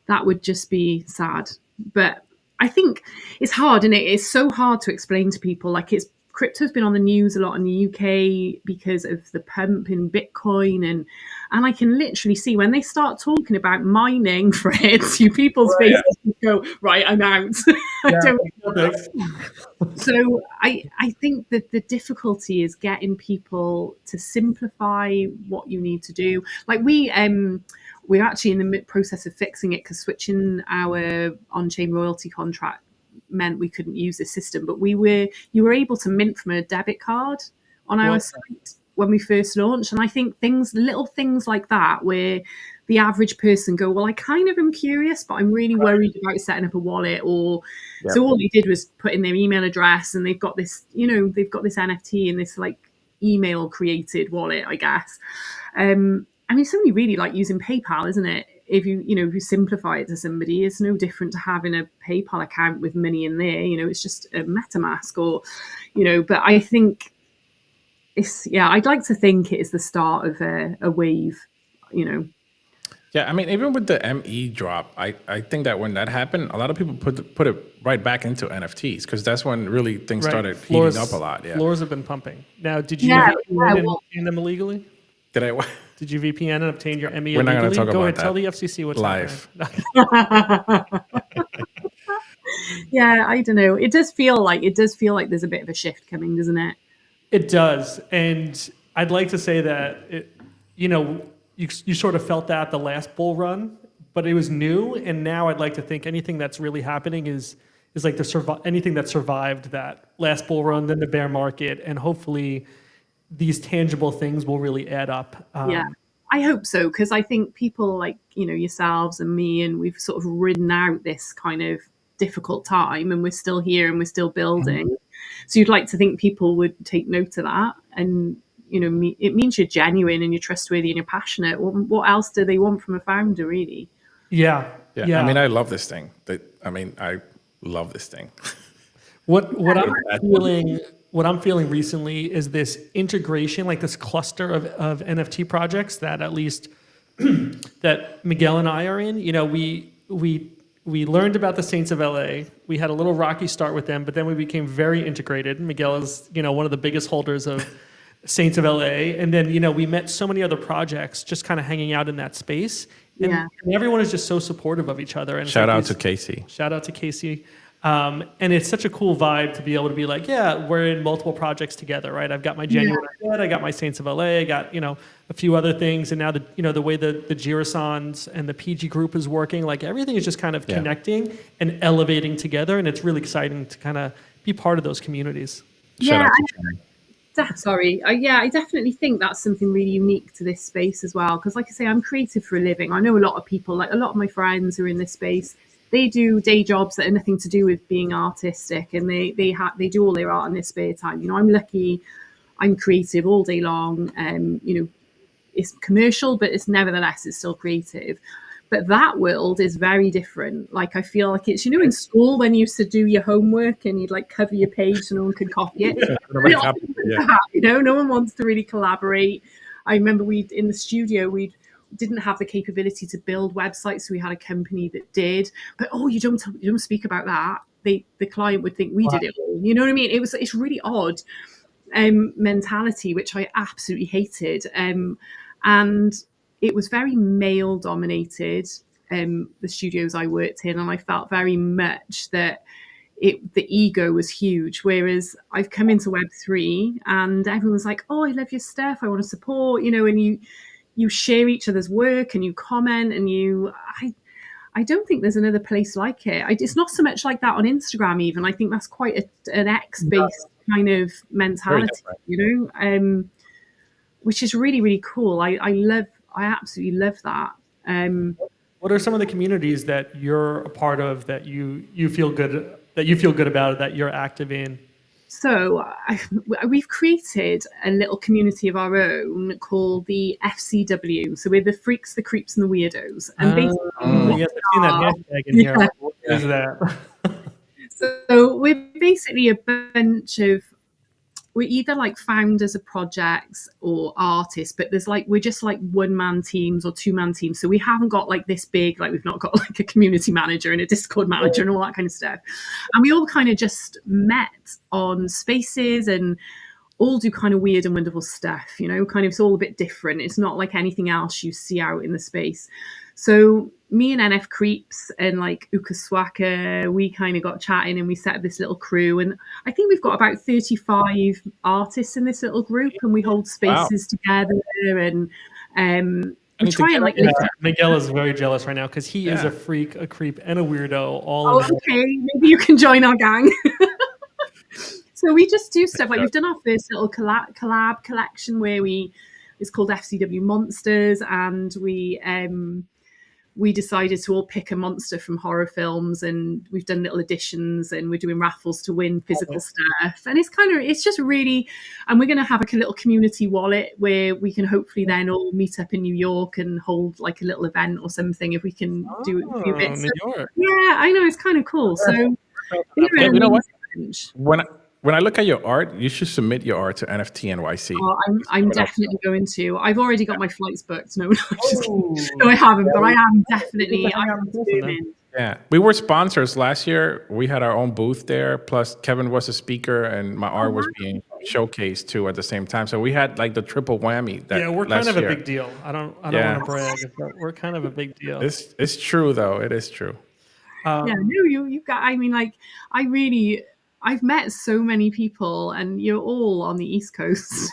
that would just be sad. But I think it's hard, and it's so hard to explain to people. Like crypto's been on the news a lot in the UK because of the pump in Bitcoin, and I can literally see when they start talking about mining for it, people's faces go, right, I'm out. So I think that the difficulty is getting people to simplify what you need to do. Like we're actually in the process of fixing it because switching our on-chain royalty contract meant we couldn't use this system, but you were able to mint from a debit card on our site when we first launched. And I think little things like that, where the average person go, well, I kind of am curious, but I'm really worried about setting up a wallet. So all they did was put in their email address, and they've got this NFT in this like email created wallet, I guess. It's only really like using PayPal, isn't it? If you simplify it to somebody, it's no different to having a PayPal account with money in there. It's just a MetaMask but I think I'd like to think it is the start of a wave, Yeah, even with the ME drop, I think that when that happened, a lot of people put it right back into NFTs because that's when really things started heating up a lot. Yeah, floors have been pumping. Now, did you VPN them illegally? Did I? Did you VPN and obtain your ME We're illegally? not going to talk Go about ahead, tell the FCC what's live. Yeah, I don't know. It does feel like there's a bit of a shift coming, doesn't it? It does, and I'd like to say that you sort of felt that the last bull run, but it was new, and now I'd like to think anything that's really happening is like anything that survived that last bull run, then the bear market, and hopefully these tangible things will really add up. I hope so, because I think people like yourselves and me, and we've sort of ridden out this kind of difficult time, and we're still here and we're still building. So you'd like to think people would take note of that, and it means you're genuine and you're trustworthy and you're passionate. What else do they want from a founder, really? Yeah. I love this thing. I love this thing. What I'm feeling recently is this integration, like this cluster of NFT projects that at least that Miguel and I are in. We learned about the Saints of LA. We had a little rocky start with them, but then we became very integrated. Miguel is, one of the biggest holders of Saints of LA. And then, we met so many other projects just kind of hanging out in that space. And everyone is just so supportive of each other. And Shout out to Casey. Shout out to Casey. And it's such a cool vibe to be able to be like, yeah, we're in multiple projects together, right? I've got my Genuine Undead, I got my Saints of LA, I got, a few other things. And now the way the Girasons and the PG group is working, like everything is just kind of connecting and elevating together. And it's really exciting to kind of be part of those communities. Yeah. I definitely think that's something really unique to this space as well. Because like I say, I'm creative for a living. I know a lot of people, like a lot of my friends who are in this space, they do day jobs that are nothing to do with being artistic, and they do all their art in their spare time. I'm lucky, I'm creative all day long. It's commercial, but it's nevertheless it's still creative. But that world is very different. Like I feel like it's in school when you used to do your homework and you'd like cover your page so no one could copy it. No one wants to really collaborate. I remember in the studio we didn't have the capability to build websites, so we had a company that did. But you don't speak about that. The client would think we did it all. You know what I mean? It's really odd mentality, which I absolutely hated. And it was very male dominated, the studios I worked in, and I felt very much that the ego was huge. Whereas I've come into Web3 and everyone's like, oh, I love your stuff, I want to support, and you share each other's work and you comment and I don't think there's another place like it. It's not so much like that on Instagram even. I think that's quite an X-based kind of mentality, which is really, really cool. I absolutely love that. What are some of the communities that you're a part of that you feel good about, that you're active in? So we've created a little community of our own called the FCW. So we're the freaks, the creeps, and the weirdos. And basically, yes, I've seen that hashtag in here. What is that? So we're basically a bunch of, we're either like founders of projects or artists, but we're just like one-man teams or two-man teams. So we haven't got like this big, like we've not got like a community manager and a Discord manager and all that kind of stuff. And we all kind of just met on spaces and all do kind of weird and wonderful stuff, kind of, it's all a bit different. It's not like anything else you see out in the space. So me and NF Creeps and like Ukaswaka, we kind of got chatting and we set up this little crew. And I think we've got about 35 artists in this little group, and we hold spaces together and we try and like... Miguel is very jealous right now because he is a freak, a creep, and a weirdo all in okay, maybe you can join our gang. So we just do stuff like we've done our first little collab collection where it's called FCW Monsters, and we decided to all pick a monster from horror films, and we've done little editions and we're doing raffles to win physical stuff. And it's just really, and we're going to have a little community wallet where we can hopefully then all meet up in New York and hold like a little event or something if we can do a few bits. New York. Yeah, I know, it's kind of cool. So you know what? When I look at your art, you should submit your art to NFT NYC. Oh, I'm definitely going to. I've already got my flights booked. No, I haven't, but I am definitely. Yeah, we were sponsors last year. We had our own booth there. Plus, Kevin was a speaker, and my art was being showcased too at the same time. So we had like the triple whammy. We're kind of a big deal. I don't want to brag, but we're kind of a big deal. It's true though. It is true. You've got. I mean, like, I've met so many people, and you're all on the East Coast.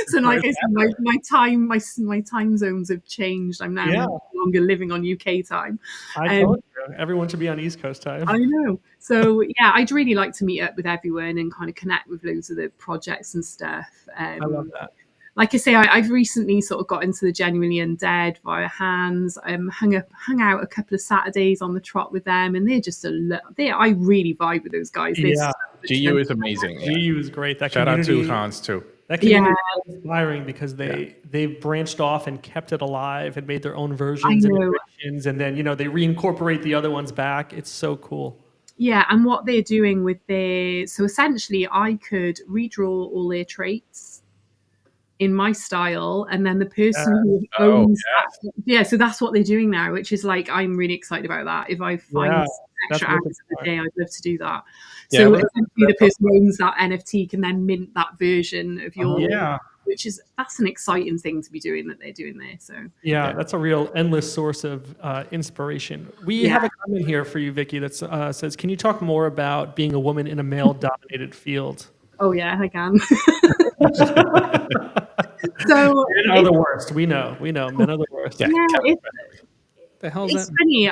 So, like I said, my time zones have changed. I'm now no longer living on UK time. I told you, everyone should be on East Coast time. I know. So yeah, I'd really like to meet up with everyone and kind of connect with loads of the projects and stuff. I love that. Like I say, I've recently sort of got into the Genuinely Undead via Hands. Hung out a couple of Saturdays on the trot with them, and they're just I really vibe with those guys. Yeah, GU is amazing. GU is great. Shout out to Hans too. That community is inspiring because they've branched off and kept it alive and made their own versions and iterations, and then they reincorporate the other ones back. It's so cool. Yeah, and what they're doing with so essentially I could redraw all their traits in my style, and then the person who owns that, so that's what they're doing now, which is like, I'm really excited about that. If I find extra hours of the day, I'd love to do that. So essentially the person who owns that NFT can then mint that version of your that's an exciting thing to be doing that they're doing there. So that's a real endless source of inspiration. We have a comment here for you, Vicky, that says, "Can you talk more about being a woman in a male-dominated field?" Oh yeah, I can. So men are the worst. We know. Men are the worst. Yeah. yeah, The hell's it's that? funny.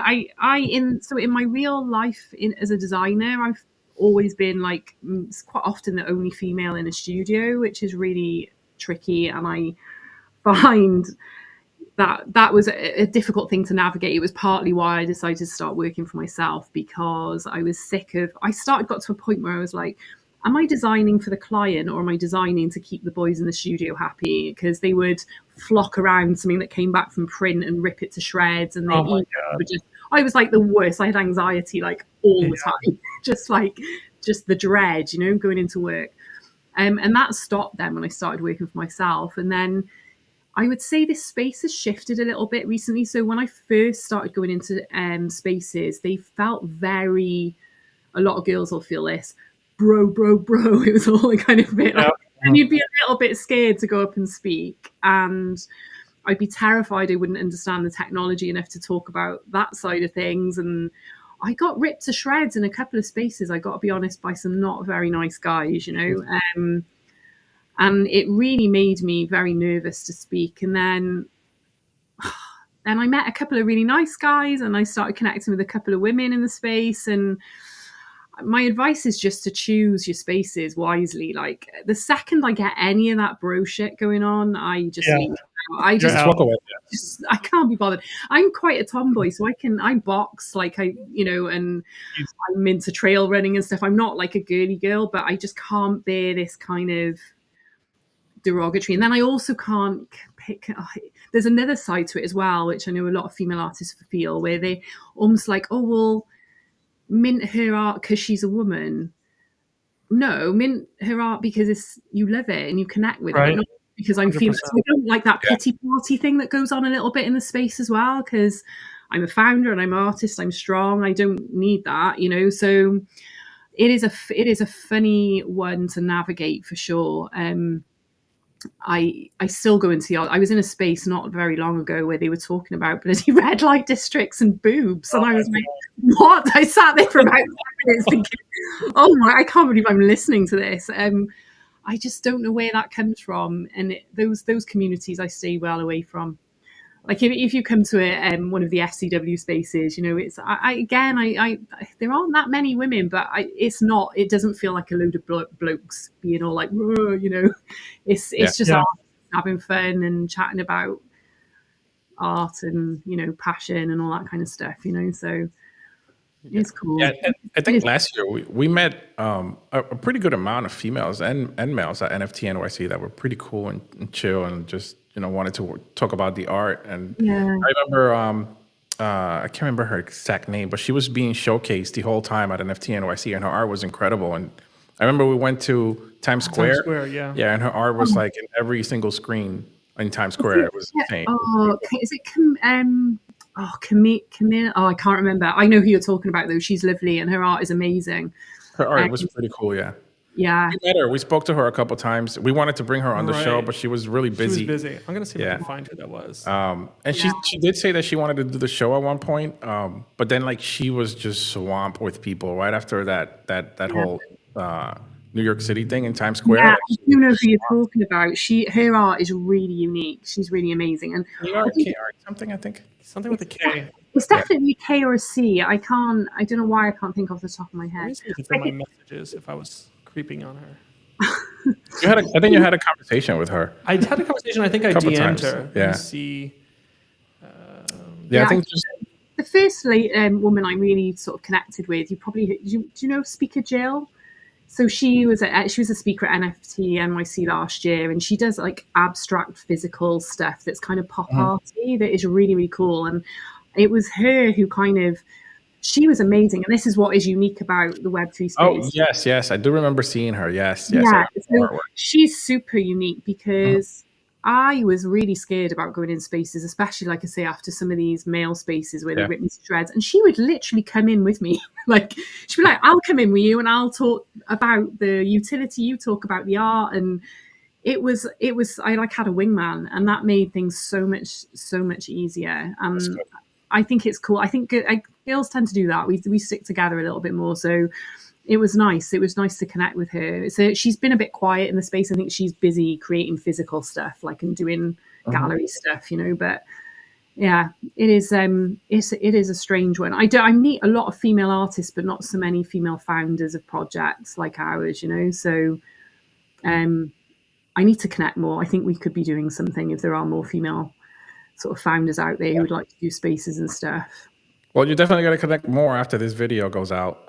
In my real life as a designer, I've always been like quite often the only female in a studio, which is really tricky, and I find that was a difficult thing to navigate. It was partly why I decided to start working for myself, because I was sick of. Got to a point where I was like, am I designing for the client, or am I designing to keep the boys in the studio happy? Because they would flock around something that came back from print and rip it to shreds, and Oh my would God. just. I was like the worst. I had anxiety like all the time, just the dread, going into work. And that stopped then when I started working for myself. And then I would say this space has shifted a little bit recently. So when I first started going into spaces, they felt very, a lot of girls will feel this, bro. It was all kind of a bit like, and you'd be a little bit scared to go up and speak. And I'd be terrified I wouldn't understand the technology enough to talk about that side of things. And I got ripped to shreds in a couple of spaces, I got to be honest, by some not very nice guys, and it really made me very nervous to speak. And then I met a couple of really nice guys, and I started connecting with a couple of women in the space. And my advice is just to choose your spaces wisely. Like the second I get any of that bro shit going on, I just leave. I just walk away. I can't be bothered. I'm quite a tomboy, so I box like and I'm into trail running and stuff. I'm not like a girly girl, but I just can't bear this kind of derogatory. And then I also can't pick. There's another side to it as well, which I know a lot of female artists feel, where they almost like, oh well, mint her art because she's a woman. No, mint her art because you live it and you connect with it, not because I'm female. So I don't like that pity party thing that goes on a little bit in the space as well, because I'm a founder and I'm an artist, I'm strong, I don't need that, so it is a funny one to navigate for sure. I still go into the art. I was in a space not very long ago where they were talking about bloody red light districts and boobs, and I was like, "What?" I sat there for about 5 minutes thinking, "Oh my, I can't believe I'm listening to this." I just don't know where that comes from, and those communities I stay well away from. Like if you come to one of the FCW spaces, it's there aren't that many women, but it doesn't feel like a load of blokes being all like, it's just art, having fun and chatting about art and passion and all that kind of stuff, so it's cool. Yeah, I think last year we met a pretty good amount of females and males at NFT NYC that were pretty cool and chill and just wanted to talk about the art. And I remember I can't remember her exact name, but she was being showcased the whole time at NFT NYC, and her art was incredible. And I remember we went to Times Square. And her art was like in every single screen in Times Square. It was insane. Oh, is it Camille? Oh, I can't remember. I know who you're talking about though. She's lovely and her art is amazing. Her art was pretty cool, yeah. Yeah. We met her. We spoke to her a couple times. We wanted to bring her on the show, but she was really busy. She was busy. I'm gonna see if I can find who that was. And she did say that she wanted to do the show at one point, but then like she was just swamped with people right after that whole New York City thing in Times Square. Yeah, you know who you're talking about. Her art is really unique. She's really amazing. And something, I think. Something with a K. It's definitely a K or a C. I don't know why I can't think off the top of my head. Let me see if it's in my messages if I was creeping on her. I think you had a conversation with her. I had a conversation. I think I DM'd her. Yeah. Let me see. I think just the first woman I really sort of connected with. Do you know Speaker Jill? So she was a speaker at NFT NYC last year, and she does like abstract physical stuff that's kind of pop arty that is really, really cool. And it was her who she was amazing. And this is what is unique about the Web3 space. Oh, yes. I do remember seeing her. Yes. Yeah, so she's super unique because I was really scared about going in spaces, especially, like I say, after some of these male spaces where they rip me to shreds. And she would literally come in with me. Like, she'd be like, I'll come in with you and I'll talk about the utility, you talk about the art. And it was I like had a wingman, and that made things so much easier. I think it's cool. I think girls tend to do that. We stick together a little bit more. So it was nice. It was nice to connect with her. So she's been a bit quiet in the space. I think she's busy creating physical stuff, like, and doing gallery stuff, but yeah, it is. It is a strange one. I meet a lot of female artists, but not so many female founders of projects like ours. So I need to connect more. I think we could be doing something if there are more female sort of founders out there who would like to do spaces and stuff. Well, you're definitely going to connect more after this video goes out.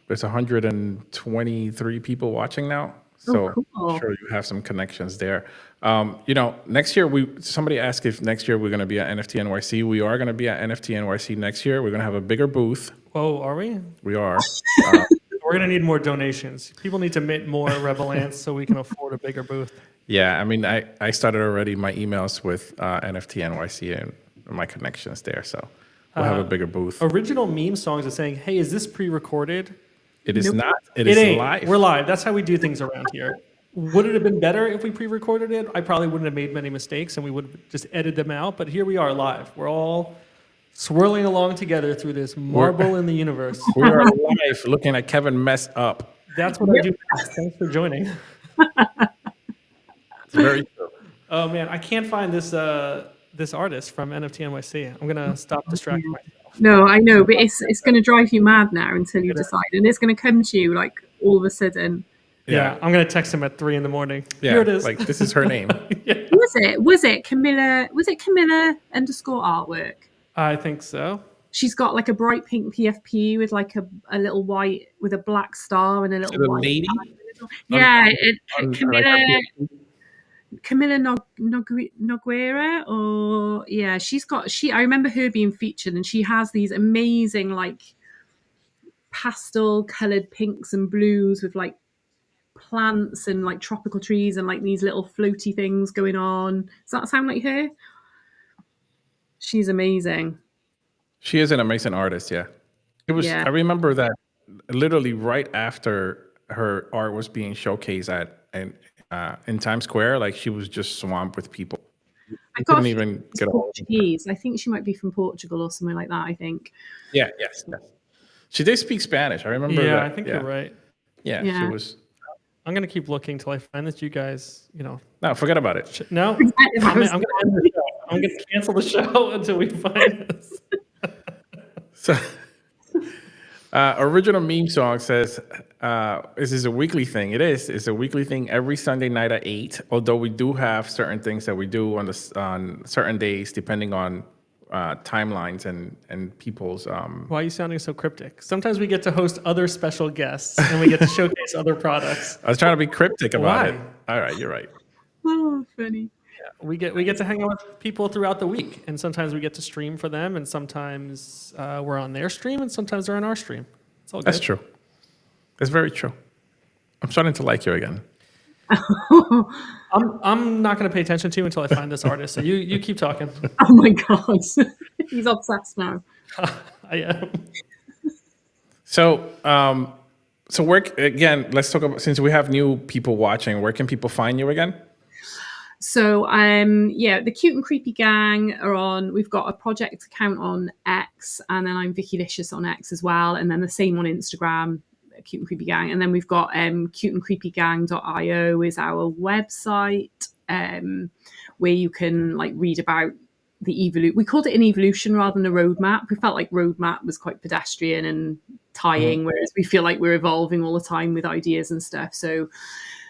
There's 123 people watching now. So cool. I'm sure you have some connections there. Next year, somebody asked if next year we're going to be at NFT NYC. We are going to be at NFT NYC next year. We're going to have a bigger booth. Oh, are we? We are. We're going to need more donations. People need to mint more Rebel Ants so we can afford a bigger booth. Yeah, I mean, I started already my emails with NFT NYC and my connections there. So we'll have a bigger booth. Original meme songs are saying, hey, is this pre-recorded? It is not. It is live. We're live. That's how we do things around here. Would it have been better if we pre-recorded it? I probably wouldn't have made many mistakes and we would have just edited them out. But here we are live. We're all swirling along together through this marble in the universe. We are live looking at Kevin mess up. That's what I do best. Thanks for joining. It's very true. Oh, man. I can't find this artist from NFT NYC. I'm going to stop distracting myself. No, I know, but it's going to drive you mad now until you decide. And it's going to come to you like all of a sudden. Yeah, I'm going to text him at 3 a.m. Yeah, here it is. Like, this is her name. Yeah. Was it Camilla? Was it Camilla _artwork? I think so. She's got like a bright pink PFP with like a little white with a black star and a little white. Lady? Yeah, Camilla Nogueira, or yeah, I remember her being featured, and she has these amazing like pastel colored pinks and blues with like plants and like tropical trees and like these little floaty things going on. Does that sound like her? She's amazing. She is an amazing artist. Yeah, it was. Yeah. I remember that literally right after her art was being showcased in Times Square, like she was just swamped with people. I couldn't even get a hold of her. I think she might be from Portugal or somewhere like that. I think. Yeah. Yes. She did speak Spanish. I remember. Yeah, that. I think you're right. Yeah, she was. I'm gonna keep looking till I find that you guys, No, forget about it. No, I'm gonna end the show. I'm gonna cancel the show until we find this. So, original meme song says, "This is a weekly thing." It is. It's a weekly thing every Sunday night at 8. Although we do have certain things that we do on certain days, depending on timelines and people's. Why are you sounding so cryptic? Sometimes we get to host other special guests and we get to showcase other products. I was trying to be cryptic about it. All right, you're right. Oh, funny. Yeah, we get to hang out with people throughout the week, and sometimes we get to stream for them, and sometimes we're on their stream, and sometimes they're on our stream. It's all good. That's true. It's very true. I'm starting to like you again. I'm not going to pay attention to you until I find this artist. So you keep talking. Oh my god, he's obsessed now. I am. So where again? Let's talk about, since we have new people watching. Where can people find you again? So the Cute and Creepy Gang are on. We've got a project account on X, and then I'm Vickilicious on X as well, and then the same on Instagram. Cute and Creepy Gang, and then we've got cuteandcreepygang.io is our website, where you can like read about the evolution. We called it an evolution rather than a roadmap. We felt like roadmap was quite pedestrian and tying, whereas we feel like we're evolving all the time with ideas and stuff. So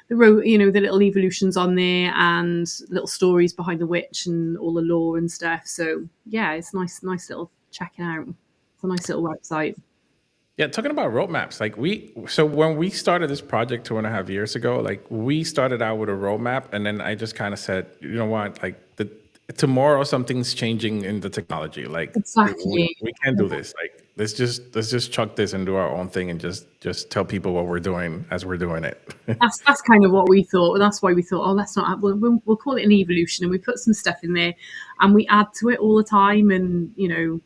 the little evolutions on there and little stories behind the witch and all the lore and stuff. So yeah, it's nice little checking out. It's a nice little website. Yeah, talking about roadmaps, like when we started this project 2.5 years ago, like we started out with a roadmap, and then I just kind of said, you know what, like tomorrow something's changing in the technology, like exactly. we can't do this, like let's just chuck this and do our own thing and just tell people what we're doing as we're doing it. That's kind of what we thought. That's why we thought, oh, let's not. We'll call it an evolution, and we put some stuff in there, and we add to it all the time, and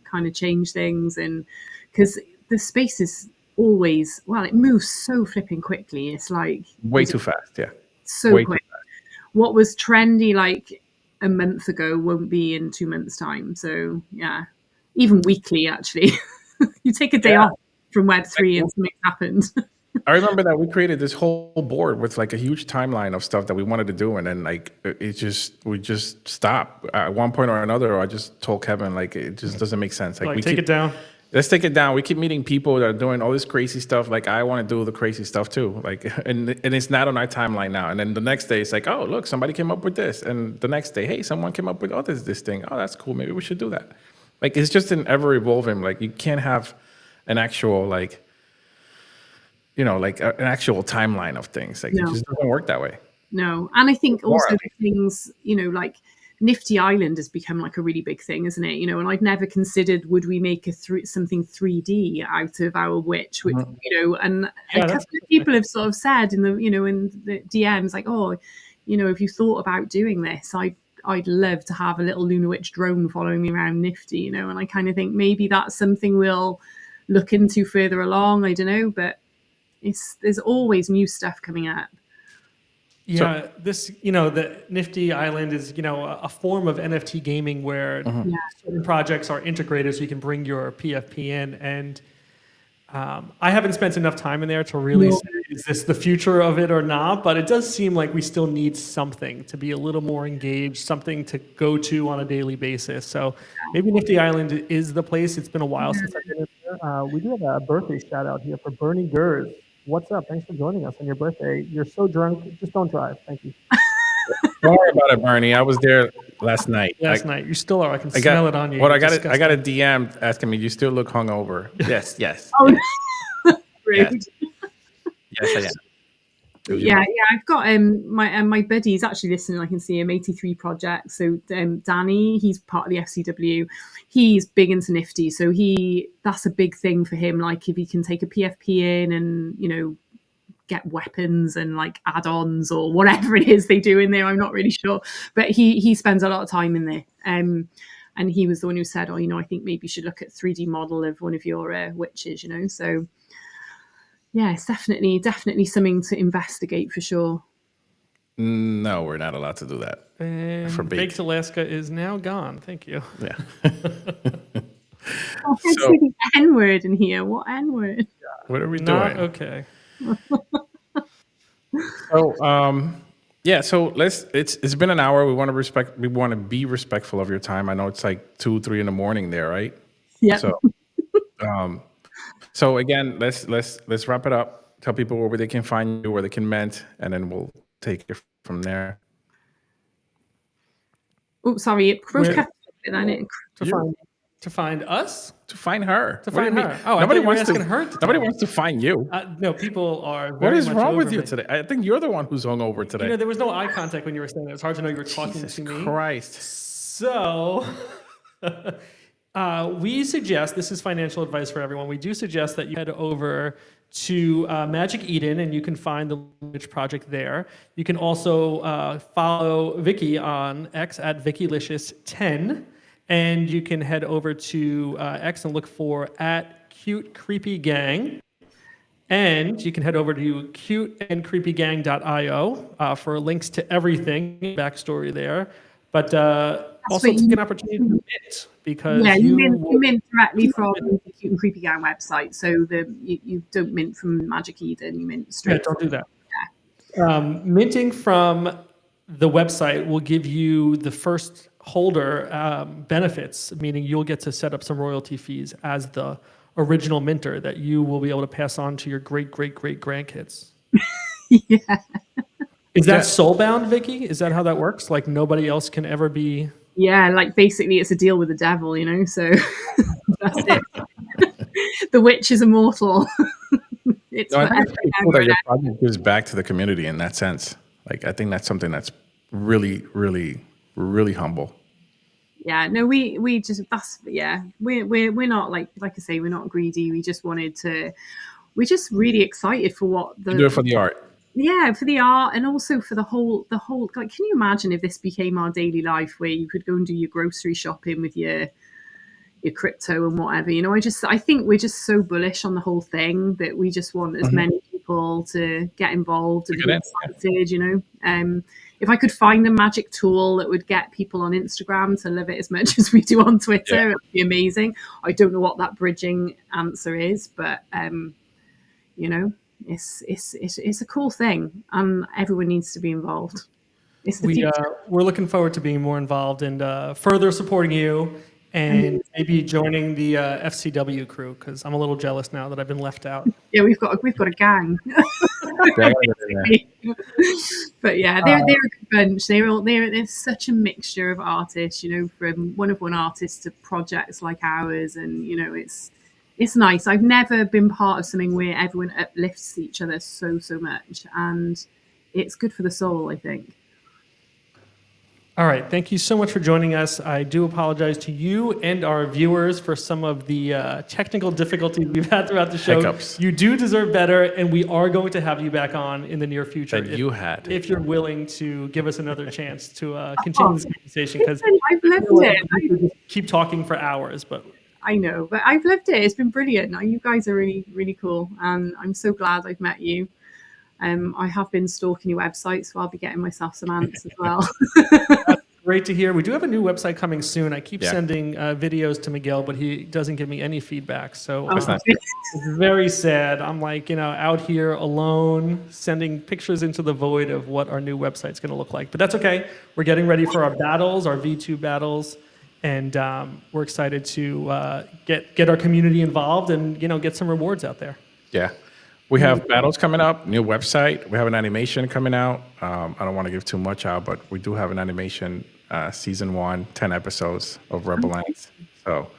kind of change things, and because the space is always, it moves so flipping quickly. It's like way too fast. Yeah. So way quick. What was trendy like a month ago won't be in 2 months' time. So yeah, even weekly, actually. You take a day off from Web3 and something's happened. I remember that we created this whole board with like a huge timeline of stuff that we wanted to do, and then like we just stopped at one point or another. Or I just told Kevin like it just doesn't make sense. Like we take it down. Let's take it down. We keep meeting people that are doing all this crazy stuff. Like I want to do the crazy stuff too. Like and it's not on our timeline now. And then the next day it's like, oh look, somebody came up with this. And the next day, hey, someone came up with this thing. Oh, that's cool. Maybe we should do that. Like it's just an ever evolving. Like you can't have an actual like, you know, like an actual timeline of things. Like it just doesn't work that way. No, and I think also things, you know, like Nifty Island has become like a really big thing, isn't it? You know, and I'd never considered would we make something 3D out of our witch, which you know, and a couple of people have sort of said in the, you know, in the DMs like, oh, you know, if you thought about doing this, I'd love to have a little Lunar Witch drone following me around Nifty, you know, and I kind of think maybe that's something we'll look into further along. I don't know, but there's always new stuff coming up. Yeah, this, you know, the Nifty Island is, you know, a form of NFT gaming where certain projects are integrated so you can bring your PFP in. And I haven't spent enough time in there to really say, is this the future of it or not? But it does seem like we still need something to be a little more engaged, something to go to on a daily basis. So maybe Nifty Island is the place. It's been a while since I've been in there. We do have a birthday shout out here for Bernie Gers. What's up? Thanks for joining us on your birthday. You're so drunk. Just don't drive. Thank you. Don't worry about it, Bernie. I was there last night. Last night. You still are. I can smell it on you. Well, I got a DM asking me, you still look hungover. Yes. Oh, rude. Yes, I am. Yeah. I've got my buddy's actually listening. I can see him. 83 Project. So Danny, he's part of the FCW. He's big into Nifty, so that's a big thing for him. Like if he can take a PFP in and, you know, get weapons and like add-ons or whatever it is they do in there, I'm not really sure, but he spends a lot of time in there. And he was the one who said, oh, you know, I think maybe you should look at 3D model of one of your witches, you know. So yeah, it's definitely something to investigate for sure. No, we're not allowed to do that. And for Baked Alaska is now gone. Thank you. Yeah. Oh, there's the N-word in here. What N-word? What are we Not doing? okay. So it's been an hour. We want to be respectful of your time. I know it's like 2-3 in the morning there, right? Yeah. So again, let's wrap it up. Tell people where they can find you, where they can mint, and then we'll take it from there. Oh, sorry, it broke up. To find us? To find her. To find her. Oh, nobody wants her. Nobody wants to find you. No, people are. What is wrong with you today? I think you're the one who's hungover today. You know, there was no eye contact when you were saying that. It's hard to know you were talking to me. Christ. So, we suggest, this is financial advice for everyone, we do suggest that you head over to Magic Eden and you can find the Witch Project there. You can also follow Vicky on X at Vickilicious10. And you can head over to X and look for @CuteCreepyGang. And you can head over to cuteandcreepygang.io for links to everything, backstory there. But also take an opportunity to mint because you mint directly from the Cute and Creepy Gang website. So you don't mint from Magic Eden, you mint straight. Yeah, don't do that. Yeah. Minting from the website will give you the first holder benefits, meaning you'll get to set up some royalty fees as the original minter that you will be able to pass on to your great grandkids. Yeah. Is that soulbound, Vicky? Is that how that works? Like nobody else can ever be? Yeah, like basically it's a deal with the devil, you know, so that's it. The witch is immortal. I think it's cool that your project gives back to the community in that sense. Like I think that's something that's really, really, really humble. Yeah, no, we're not like I say, we're not greedy. We're just really excited for what you do it for the art. Yeah, for the art and also for the whole like, can you imagine if this became our daily life where you could go and do your grocery shopping with your crypto and whatever, you know? I think we're just so bullish on the whole thing that we just want as many people people to get involved and be excited, you know. If I could find a magic tool that would get people on Instagram to love it as much as we do on Twitter, it would be amazing. I don't know what that bridging answer is, but you know, it's a cool thing, and everyone needs to be involved. It's the future. We're looking forward to being more involved and further supporting you, and maybe joining the FCW crew, because I'm a little jealous now that I've been left out. Yeah, we've got a gang. But yeah, they're a good bunch. They're such a mixture of artists, you know, from one artists to projects like ours, and you know, it's nice. I've never been part of something where everyone uplifts each other so much, and it's good for the soul, I think. All right, thank you so much for joining us. I do apologize to you and our viewers for some of the technical difficulties we've had throughout the show. Hiccups. You do deserve better, and we are going to have you back on in the near future. If you're willing to give us another chance to continue this conversation, because I've loved it. We could just keep talking for hours, but I know, but I've loved it. It's been brilliant. You guys are really cool, and I'm so glad I've met you. I have been stalking your website, so I'll be getting myself some ants as well. That's great to hear. We do have a new website coming soon. I keep sending videos to Miguel, but he doesn't give me any feedback. So it's very sad. I'm like, you know, out here alone, sending pictures into the void of what our new website's going to look like. But that's okay. We're getting ready for our battles, our V2 battles. And we're excited to get our community involved and, you know, get some rewards out there. Yeah. We have battles coming up, new website. We have an animation coming out. I don't want to give too much out, but we do have an animation, season 1, 10 episodes of Rebel Lands. So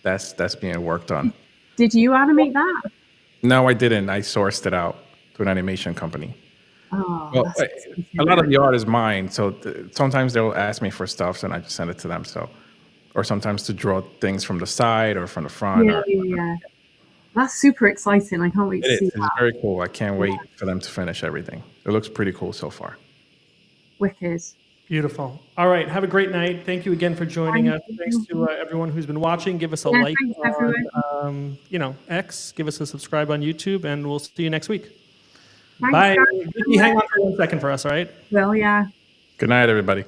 that's being worked on. Did you animate that? No, I didn't. I sourced it out to an animation company. Oh, well, a lot of the art is mine. So sometimes they'll ask me for stuff and I just send it to them. So, or sometimes to draw things from the side or from the front. Yeah. That's super exciting. I can't wait to see that. It's very cool. I can't wait for them to finish everything. It looks pretty cool so far. Wicked. Beautiful. All right. Have a great night. Thank you again for joining us. Thanks to everyone who's been watching. Give us a like on X. Give us a subscribe on YouTube, and we'll see you next week. Bye. Vicky, hang on for 1 second for us, all right? Well, yeah. Good night, everybody.